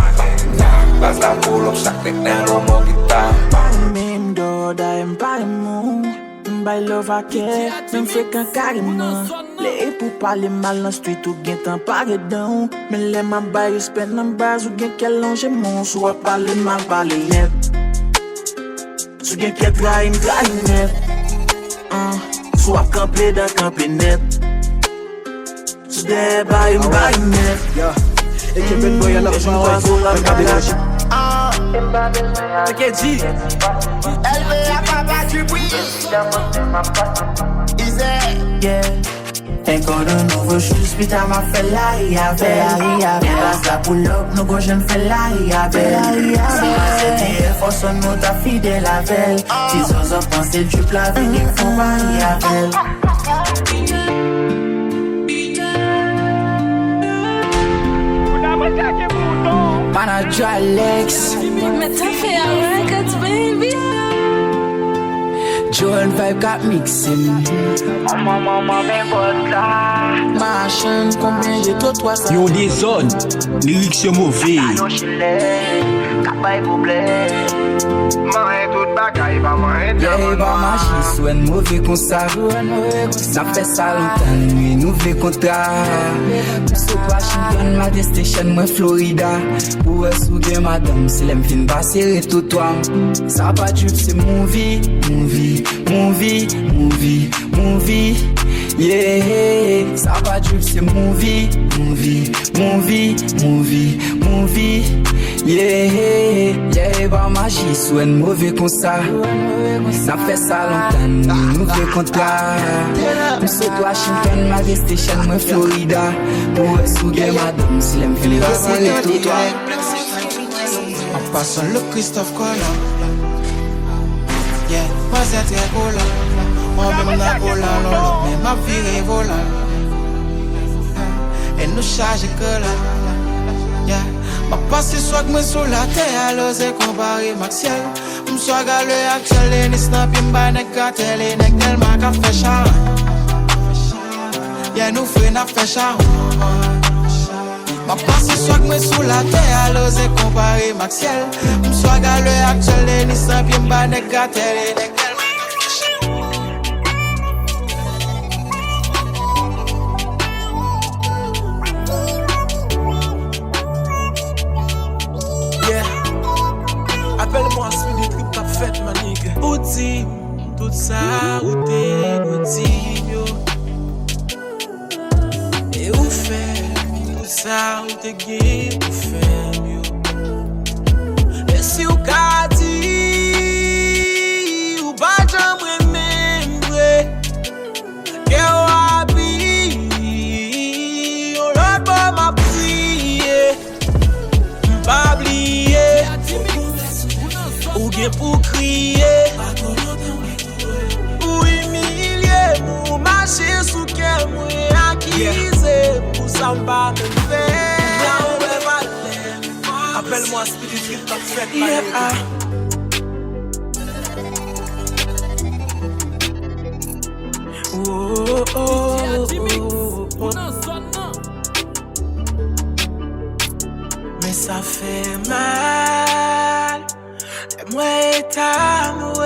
Passe la pull up chaque nec là tout le monde qui t'a. Même d'ordre, pas mou. By love à care, même fait qu'un carrément. Les pour parler mal dans street ou gen temps parler down. Mais les ma bail you spend en base ou gen qu'elle longe mon soit parler mal parler net. Sou gen qu'elle trahi net. Soit camper dans camper net. Sou des bail net. Yeah. Et que ben boy à la fin regardez la. Ok G. Elle veut la papa. tu brilles. Yeah. Encore de nouveaux choses, putain m'a fait la riave. Passe la pull-up, nous go j'aime fait la riave. Si ma c'était force, nous ta fidèle la belle. Si on pense le dupe la vie, il faut pas riave. Manager Alex, Mais t'as fait un record, baby. Joel Vibe got mixing. Maman, machin, combien de toi, toi, ça? Yo des zones, lyrics sont mauvais. Yeah, ba magie, souen mauvais qu'on s'avoue. Ça fait ça longtemps, nuit, nous fait contrat. Sur Washington, ma destination, moi Florida. Où est-ce que madame, si l'aime fin passer tout toi. Ça pas du c'est movie. Yeah, ça va du c'est movie. Yeah, bah magie, souen mauvais comme ça. Ça fait ça longtemps, nous fait contrat. Nous sommes Washington, ma destination, moi Florida. Où est-ce que madame, si l'aime fin passer tout toi. En passant le Christophe Colomb. Yeah, moi c'est très cool. Moi même la cola, mais ma vie est volante. Et nous charge que là. Yeah, ma passe soit que moi sur la terre, alors c'est comparé Maxiel. M'sois galé actuel, et ni snap y'mba nek cartel, et nek tel ma ka fait char. Yeah, nous fait na fait char. Ma passe soit que moi sur la terre, alors c'est comparé Maxiel. M'sois galé actuel, et ni snap y'mba nek cartel, et nek tel. Appelle-moi celui des trucs t'as fait ma nigga. Outi, tout ça, où t'es, outi, yo. Et où fait, tout ça, où t'es gay, où fait, yo. Et si ou ka di, ou ba jam remembre, que ou habi, ou l'autre bon m'a prié, m'pa oublié. Ou bien pour crier, ou humilier, ou marcher sous qu'elle m'a acquise, pour ça m'pa me faire. Appelle-moi Spirit t'as fait ma mais ça fait mal. Moi état nous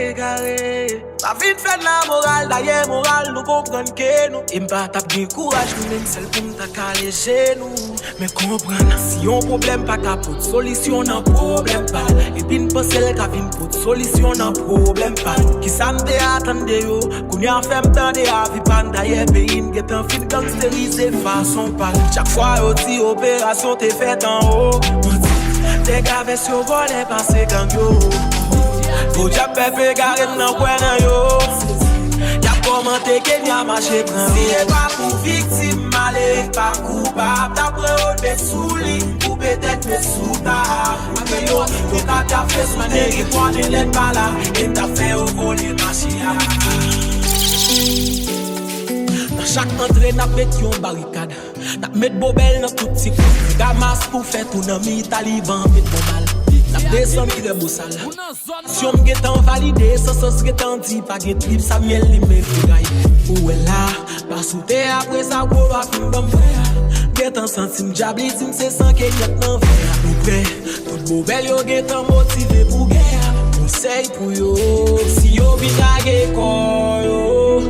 égaré. La vie fait de la morale, d'ailleurs morale nous comprendre que nous. Et m'pas tape bien courage, nous même celle pour m'ta caler chez nous. Mais comprendre, si on problème pas qu'à pour solution, non problème pas. Et puis ne pense elle qu'à vin pour solution, non problème pas. Qui ça me attendre yo, qu'on y a fait m'tendre à vie pan d'ailleurs pays n'get en fin gangsterisé façon pas. Chaque fois aussi opération t'es faite en haut. T'es gavé sur volet passé gang yo. Faut déjà pépé garé nan kwen nan yo. Y'a commenté qu'il y a marché grand. Si y'a pas pour victime, malé, pas coupable. D'après on met sous lit, ou peut-être met sous table. Mais yo, yo t'as fait ce mané, qui prend des lettres par là. Et t'as fait au volet machia. Dans chaque entrée, n'a met yon barricade. N'a met bobel dans tout petit coup. Gamas pour faire tout dans mi taliban, met bobal. N'a descend qui est sale. Si on m'get en validé, ça serait en dit, pas get trip, ça miel li me figay. Où est là, pas souté après ça, go va fin d'homme frère. Get en centime, jabli, sim, c'est sans qu'il y ait n'en frère. Nous prêt, tout bobel yo get en motivé pour guerre. Conseil pour yo, si yo binage ko yo.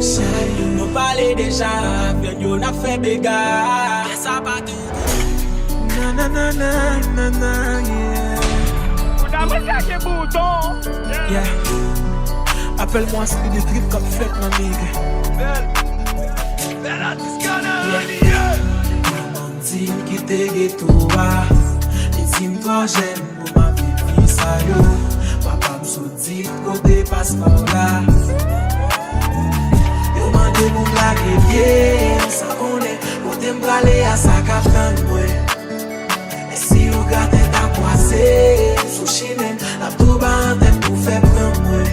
Nous parler déjà, bien yo n'a fait béga. Et ça pas tout. Na na na na na yeah. Yeah. Appelle-moi si des trucs comme fait ma nigga. Maman dit qui te ghetto. Et si m'toi j'aime pour ma vie ça yo. Papa sous dit côté passe par là. Yo mande pour blaguer bien, ça on est, côté m'braler à sa captain moi. Et si vous gardez ta croisée, sous chinen, la tout bas en tête pour faire prendre moi.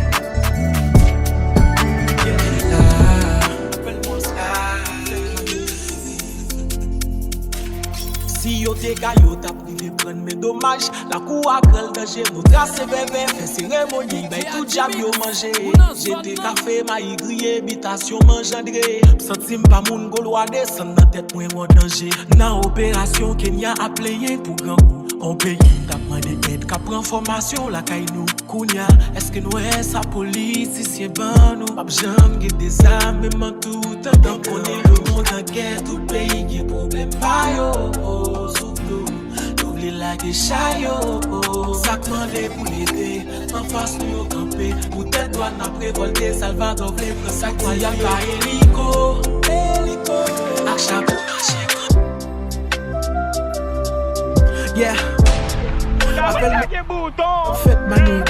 Si yo te kayo ta privé prendre mes dommages, la cour a grel danger, nous trace bébé, fait cérémonie, ben tout jam yo manger. J'étais café, maï grillé, habitation mangendré. Sentim pas moun gaulois descend dans tête point en danger. Nan opération Kenya a playé pour grand coup. On paye, t'a demandé aide, qu'a prend formation la kay nous. Kounya, est-ce que nous est sa police, si ban nous? Pap jam get des armes, même tout temps qu'on est le monde en guerre, tout pays qui problème pas yo. L'oubli la que chayo, ça commandé pour l'aider. En face nous au campé, pour tête douane à prévolter. Salvador vle prend sa croyable par hélico. Ak chapeau yeah. Appelle-moi faites ma nigga.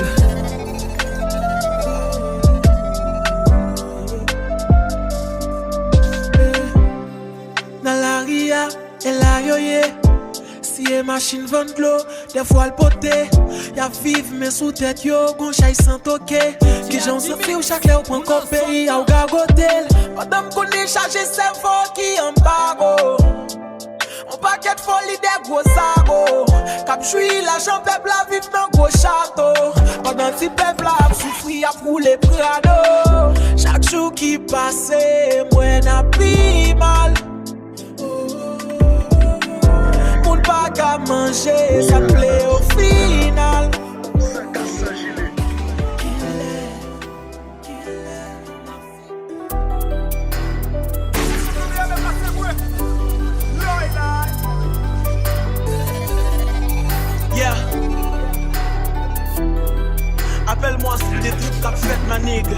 Dans la ria, elle a yoye. Si les machines vendent l'eau, des fois le poté. Y'a vive mais sous tête yo, gon chay sans toquer. Qui j'en sais fait ou chaque lè ou prend comme pays à ou gagotel. Madame connaît chargé cerveau qui en bago. On paquet de folie des gros sabots. Cap choui l'argent peuple la vive dans gros château. Pendant si peuple a souffri à rouler prado. Chaque jour qui passe, moi n'a plus mal. Moun pas qu'à manger, ça plaît au final. Yeah. Appelle-moi si des trucs qu'a fait ma nigga.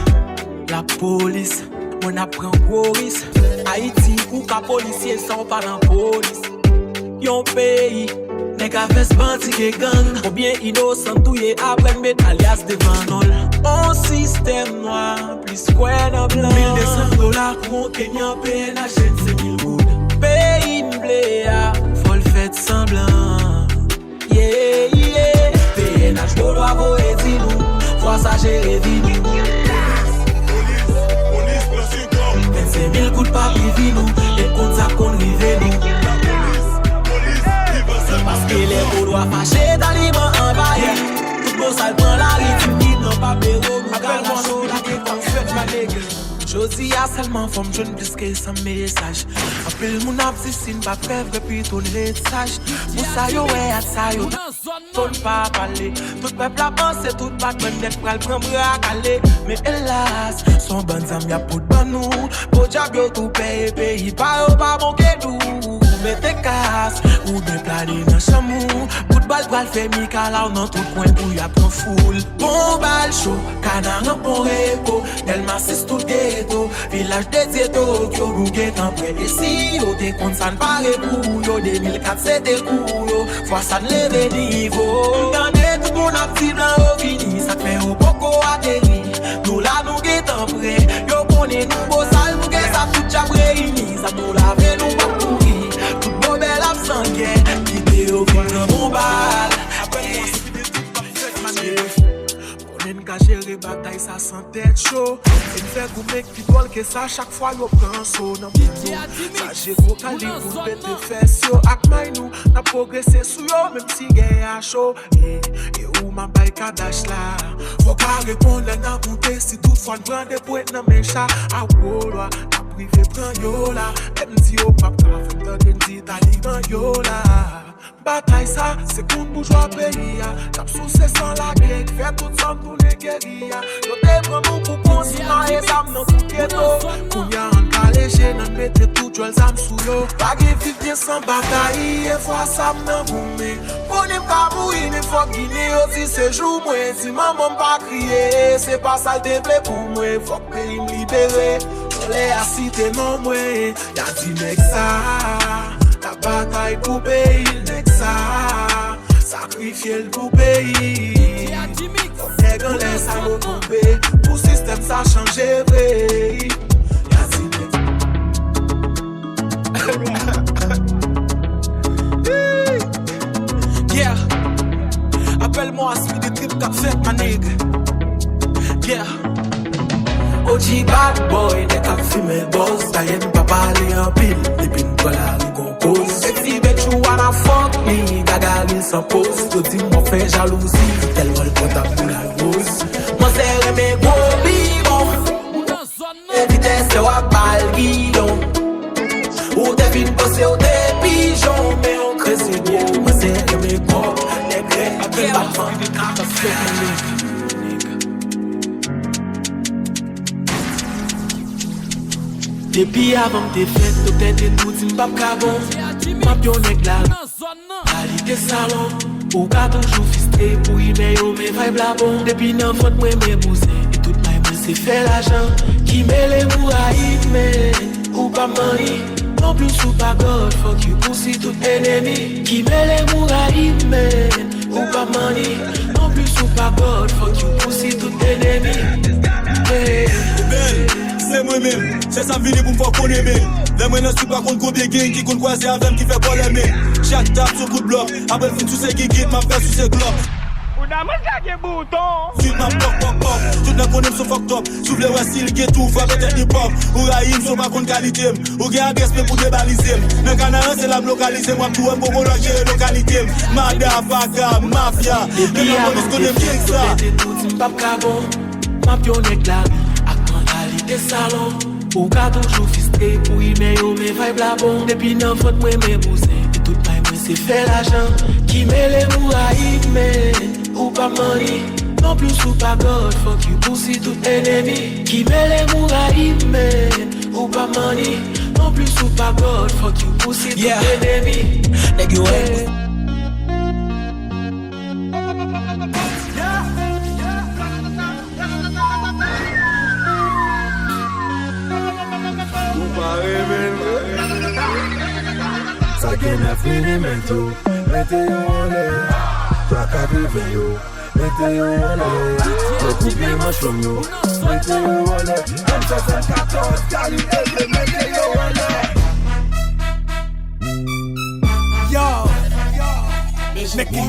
La police, on apprend gros risque. Haïti ou qu'à policier sans pas dans police. Yon pays, n'est qu'à faire ce bandit qui gang. Ou bien innocent touye après mettre alias devant nous. Mon système noir, plus quoi dans blanc. $1,200 pour mon Kenyan PNH, c'est 1000 gouttes. Pays m'blé, faut le faire semblant. Yeah, yeah. PNH, nous doit vous aider nous. Faut ça gérer vie nous. Police, 25 000 coups de papier nous. Et compte ça qu'on rive nous. Parce que les gros doivent fâcher d'aliments envahis. Tout le sale prend la rive, qui n'ont pas béro. Nous galons chaud, la défense, faites ma nègre. Josie a seulement femme jeune plus que son message. Appelle mon abscissine, pas fèvre, puis ton message. Moussa yo, ouais, à ça yo. Ton pas parler. Tout peuple a pensé, tout pas de bonne pour le prendre à caler. Mais hélas, son bon zam y'a pour de ban nous. Pour diable, tout paye, pays, pas au pas bon kedou. Mettez casse, ou bien planer dans chamou. Bout de balle pour le faire Mikala, dans tout coin pour y apprendre foule. Bon bal chaud, canard en bon répo. Delma 6 tout ghetto, village dédié Tokyo, Rouguet en près ici. Yo des comptes ça ne paraît pour yo, 2004 c'était cool yo. Fois ça ne lève niveau. T'entendez tout mon actif dans au fini, ça fait au poco atterri. Nous là nous guet en près, yo connaît nous beau sale, nous guet ça tout jam réuni. Ça nous lave nous pas pourri. Sans guerre, qui t'est au fond de mon bal. Après moi, c'est des trucs pas fait manier. On aime qu'à gérer bataille, ça sent tête chaud. Et me fait goûter qui vole que ça, chaque fois yo prend son nom. Ça j'ai gros calibre pour péter fesses yo. Ak may nous, n'a progressé sous yo, même si gay a chaud. Et où ma baille kadash là. Faut qu'à répondre dans compter si toutefois nous prend des poètes dans mes chats. Ah ouah, privé prend yo là. Même si yo pas grave, t'en dit t'as dans yo là. Bataille ça, c'est contre bourgeois pays. Cap sous c'est sans la guerre, fait tout sans tourner guérilla. Yo te prend mon pour continuer et ça m'en tout ghetto. Kounya en caléché, n'en mette tout jol zam sous yo. Pas de vivre sans bataille, et fois ça m'en boumé. On est pas mourir, mais faut guiner aussi ce jour. Moi, si maman pas crier, c'est pas ça le déplaît pour moi. Faut que pays me libérer. Les cité non moi, y'a dit mec ça. La bataille pour pays, mec ça. Sacrifier le pour pays. nèg en l'air, ça m'a campé. Pour système, ça changé, vrai. Yeah. Appelle-moi, suis des trips qu'a fait, ma nègre. Yeah. OG bad boy, dès qu'a fumé le boss. D'ailleurs, nous pas parler en pile. Et puis nous voilà, nous qu'on cause. Sexy bitch, you wanna fuck me. Gaga, il s'impose. Tout dit, m'en fait jalousie. Tellement le contact pour la rose. Moi, c'est mes gros bibons. Et vitesse, c'est wa balle guidon. Ou t'es fin bossé, ou t'es pigeon. Mais on crée c'est gros. Moi, c'est mes gros. Les grès, avec la fin. Depuis avant tes fêtes, tout était tout dit m'pap cabon. Ma pionne là, qualité salon. Ou ka toujours fisté pour y mettre mes vibes la bon. Depuis n'enfant moi mes bousins et toute ma main c'est fait l'argent. Qui met les mourailles mais ou pas money. Non plus ou pas God, fuck you pussy tout ennemi. Qui met les mourailles mais ou pas money. Non plus ou pas God, fuck you pussy tout ennemi. Hey. C'est moi-même, c'est ça vini pour me faire connaître. Les moi ne suis pas contre combien gang qui compte croiser avec qui fait pas l'aimer. Chaque tape sur coup de bloc, après le fin sous ses guiguites, m'a fait sous ses globes. Ou n'a pas de bouton. Suite ma pop. Tout le monde sont fucked up. S'ouvre les wasil, get tout, frappe et hip-hop. Ou raïm, sont pas contre qualité. Ou gain respect pour débaliser. Le canard, c'est la localisée. Moi, tout un bon gérer localité. Madafaka, mafia. Les gens connaissent bien ça. Tout pas cabon. Ma pionne là. Des salons, ou ka toujours fisté pour y mettre mes vibes la bon. Depuis n'enfant moi mes bousins et toute ma main c'est fait l'argent. Qui met les mourailles mais ou pas money. Non plus ou pas God, fuck you pussy tout ennemi. Qui met les mourailles mais ou pas money. Non plus ou pas God, fuck you pussy tout ennemi. Nigga you ain't Ça qui n'a fini maintenant. Mettez-vous en l'air. Toi qu'à vivre yo. Mettez-vous en l'air. Recoupez ma chambre. Mettez-vous en l'air. M74 Cali et mettez-vous en l'air. Yo. Making.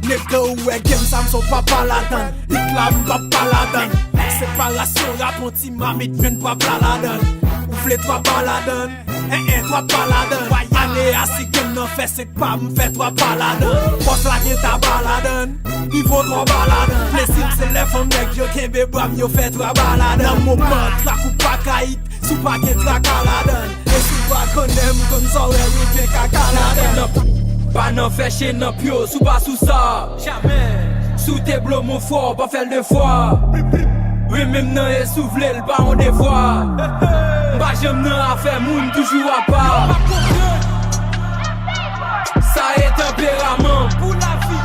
Nigga ou e game ça m'son papa la donne. L'iklam papa la donne. Séparation rap anti mamite vient pas la donne. Ou vle toi pas la donne. Toi pas la donne. Année assis game n'en fait c'est pas m'fait toi pas la donne. Boss la gen ta pas la donne. Il faut toi pas la donne. Les sims c'est les femmes nèg yo kembe bram yo fait toi pas la donne. Dans moment la coupe pas caït. Sous pas gen la la donne. Et sous pas connaît comme ça ouais oui kaka la donne. Pas n'en fait chez n'en pio, sous pas sous ça. Jamais. Sous tes blocs mon fort, pas faire de fois. Oui même n'en est soufflé le baron des voix. Bah j'aime n'en a fait moun toujours à part. Ça est tempérament. Pour la vie.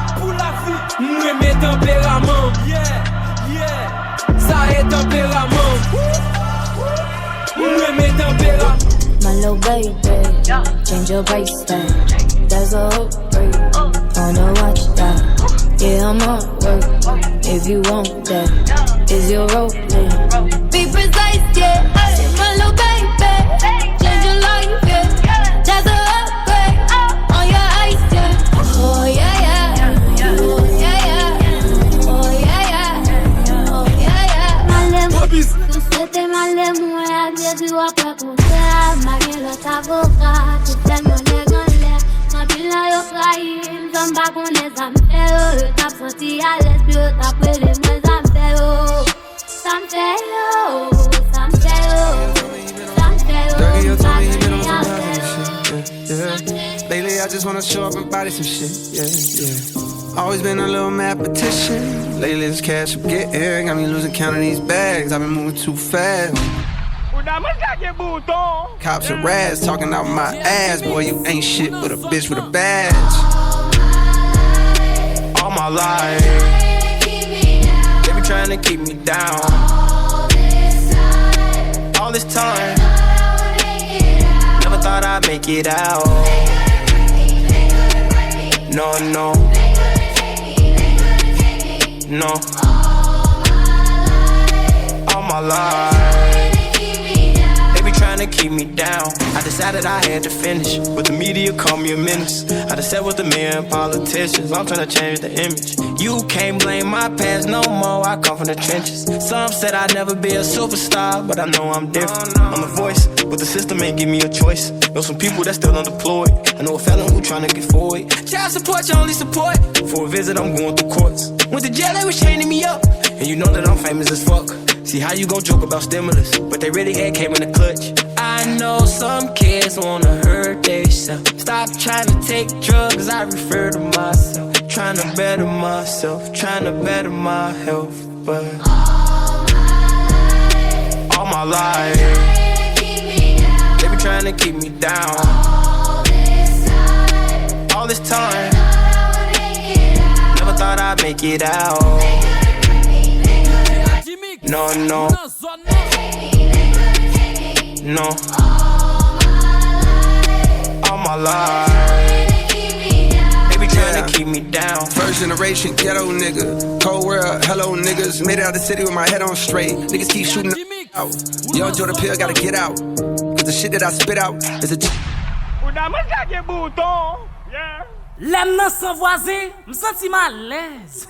Moi mes tempéraments. Ça est tempérament. Moi mes tempéraments. My little baby, change your bracelet. There's a hook break on the watch that. Yeah, I'm on work. If you want that, is your rope lit? Be precise, yeah. My little baby, change your life, yeah. There's a hook break on your ice, yeah. Oh yeah, yeah. Oh yeah, yeah. Oh yeah, yeah. Oh yeah, yeah. Malem, tu sete malem, moi a dit tu vas pas compter. Marie ta avocat, tu tellement la yo trahi, m'samba konnen sa m'fè yo. T'ap senti à l'aise, puis yo t'ap prele mwen sa m'fè yo. Sa m'fè yo, sa m'fè yo. Sa m'fè yo, sa m'fè yo. Lately I just wanna show up and body some shit, yeah. Always been a little mad petition. Lately this cash I'm getting got me losing count of these bags. I've been moving too fast. Cops are rats talking out my ass. Boy, you ain't shit but a bitch with a badge. All my life, they be trying to keep me down. All this time, never thought I'd make it out. No, no. No. All my life. They be trying to keep me down. I decided I had to finish, but the media called me a menace. I just sat with the men politicians. I'm trying to change the image. You can't blame my past no more. I come from the trenches. Some said I'd never be a superstar, but I know I'm different. I'm the voice, but the system ain't give me a choice. Know some people that still unemployed. I know a felon who trying to get forward. Child support, your only support. For a visit, I'm going through courts. Went to jail, they was chaining me up. And you know that I'm famous as fuck. See how you gon' joke about stimulus, but they really had came in the clutch. I know some kids wanna hurt themselves. Stop trying to take drugs, I refer to myself. Trying to better myself, trying to better my health. But all my life, they be trying to keep me down. All this time, never thought I'd make it out. No, no. No. All my life, they be trying to keep me down. First generation ghetto nigga. Cold world, hello niggas. Made it out the city with my head on straight. Niggas keep shooting out. Yo, Jordan Pill gotta get out. Cause the shit that I spit out is a L'aime nan sans voisin, me senti mal l'aise.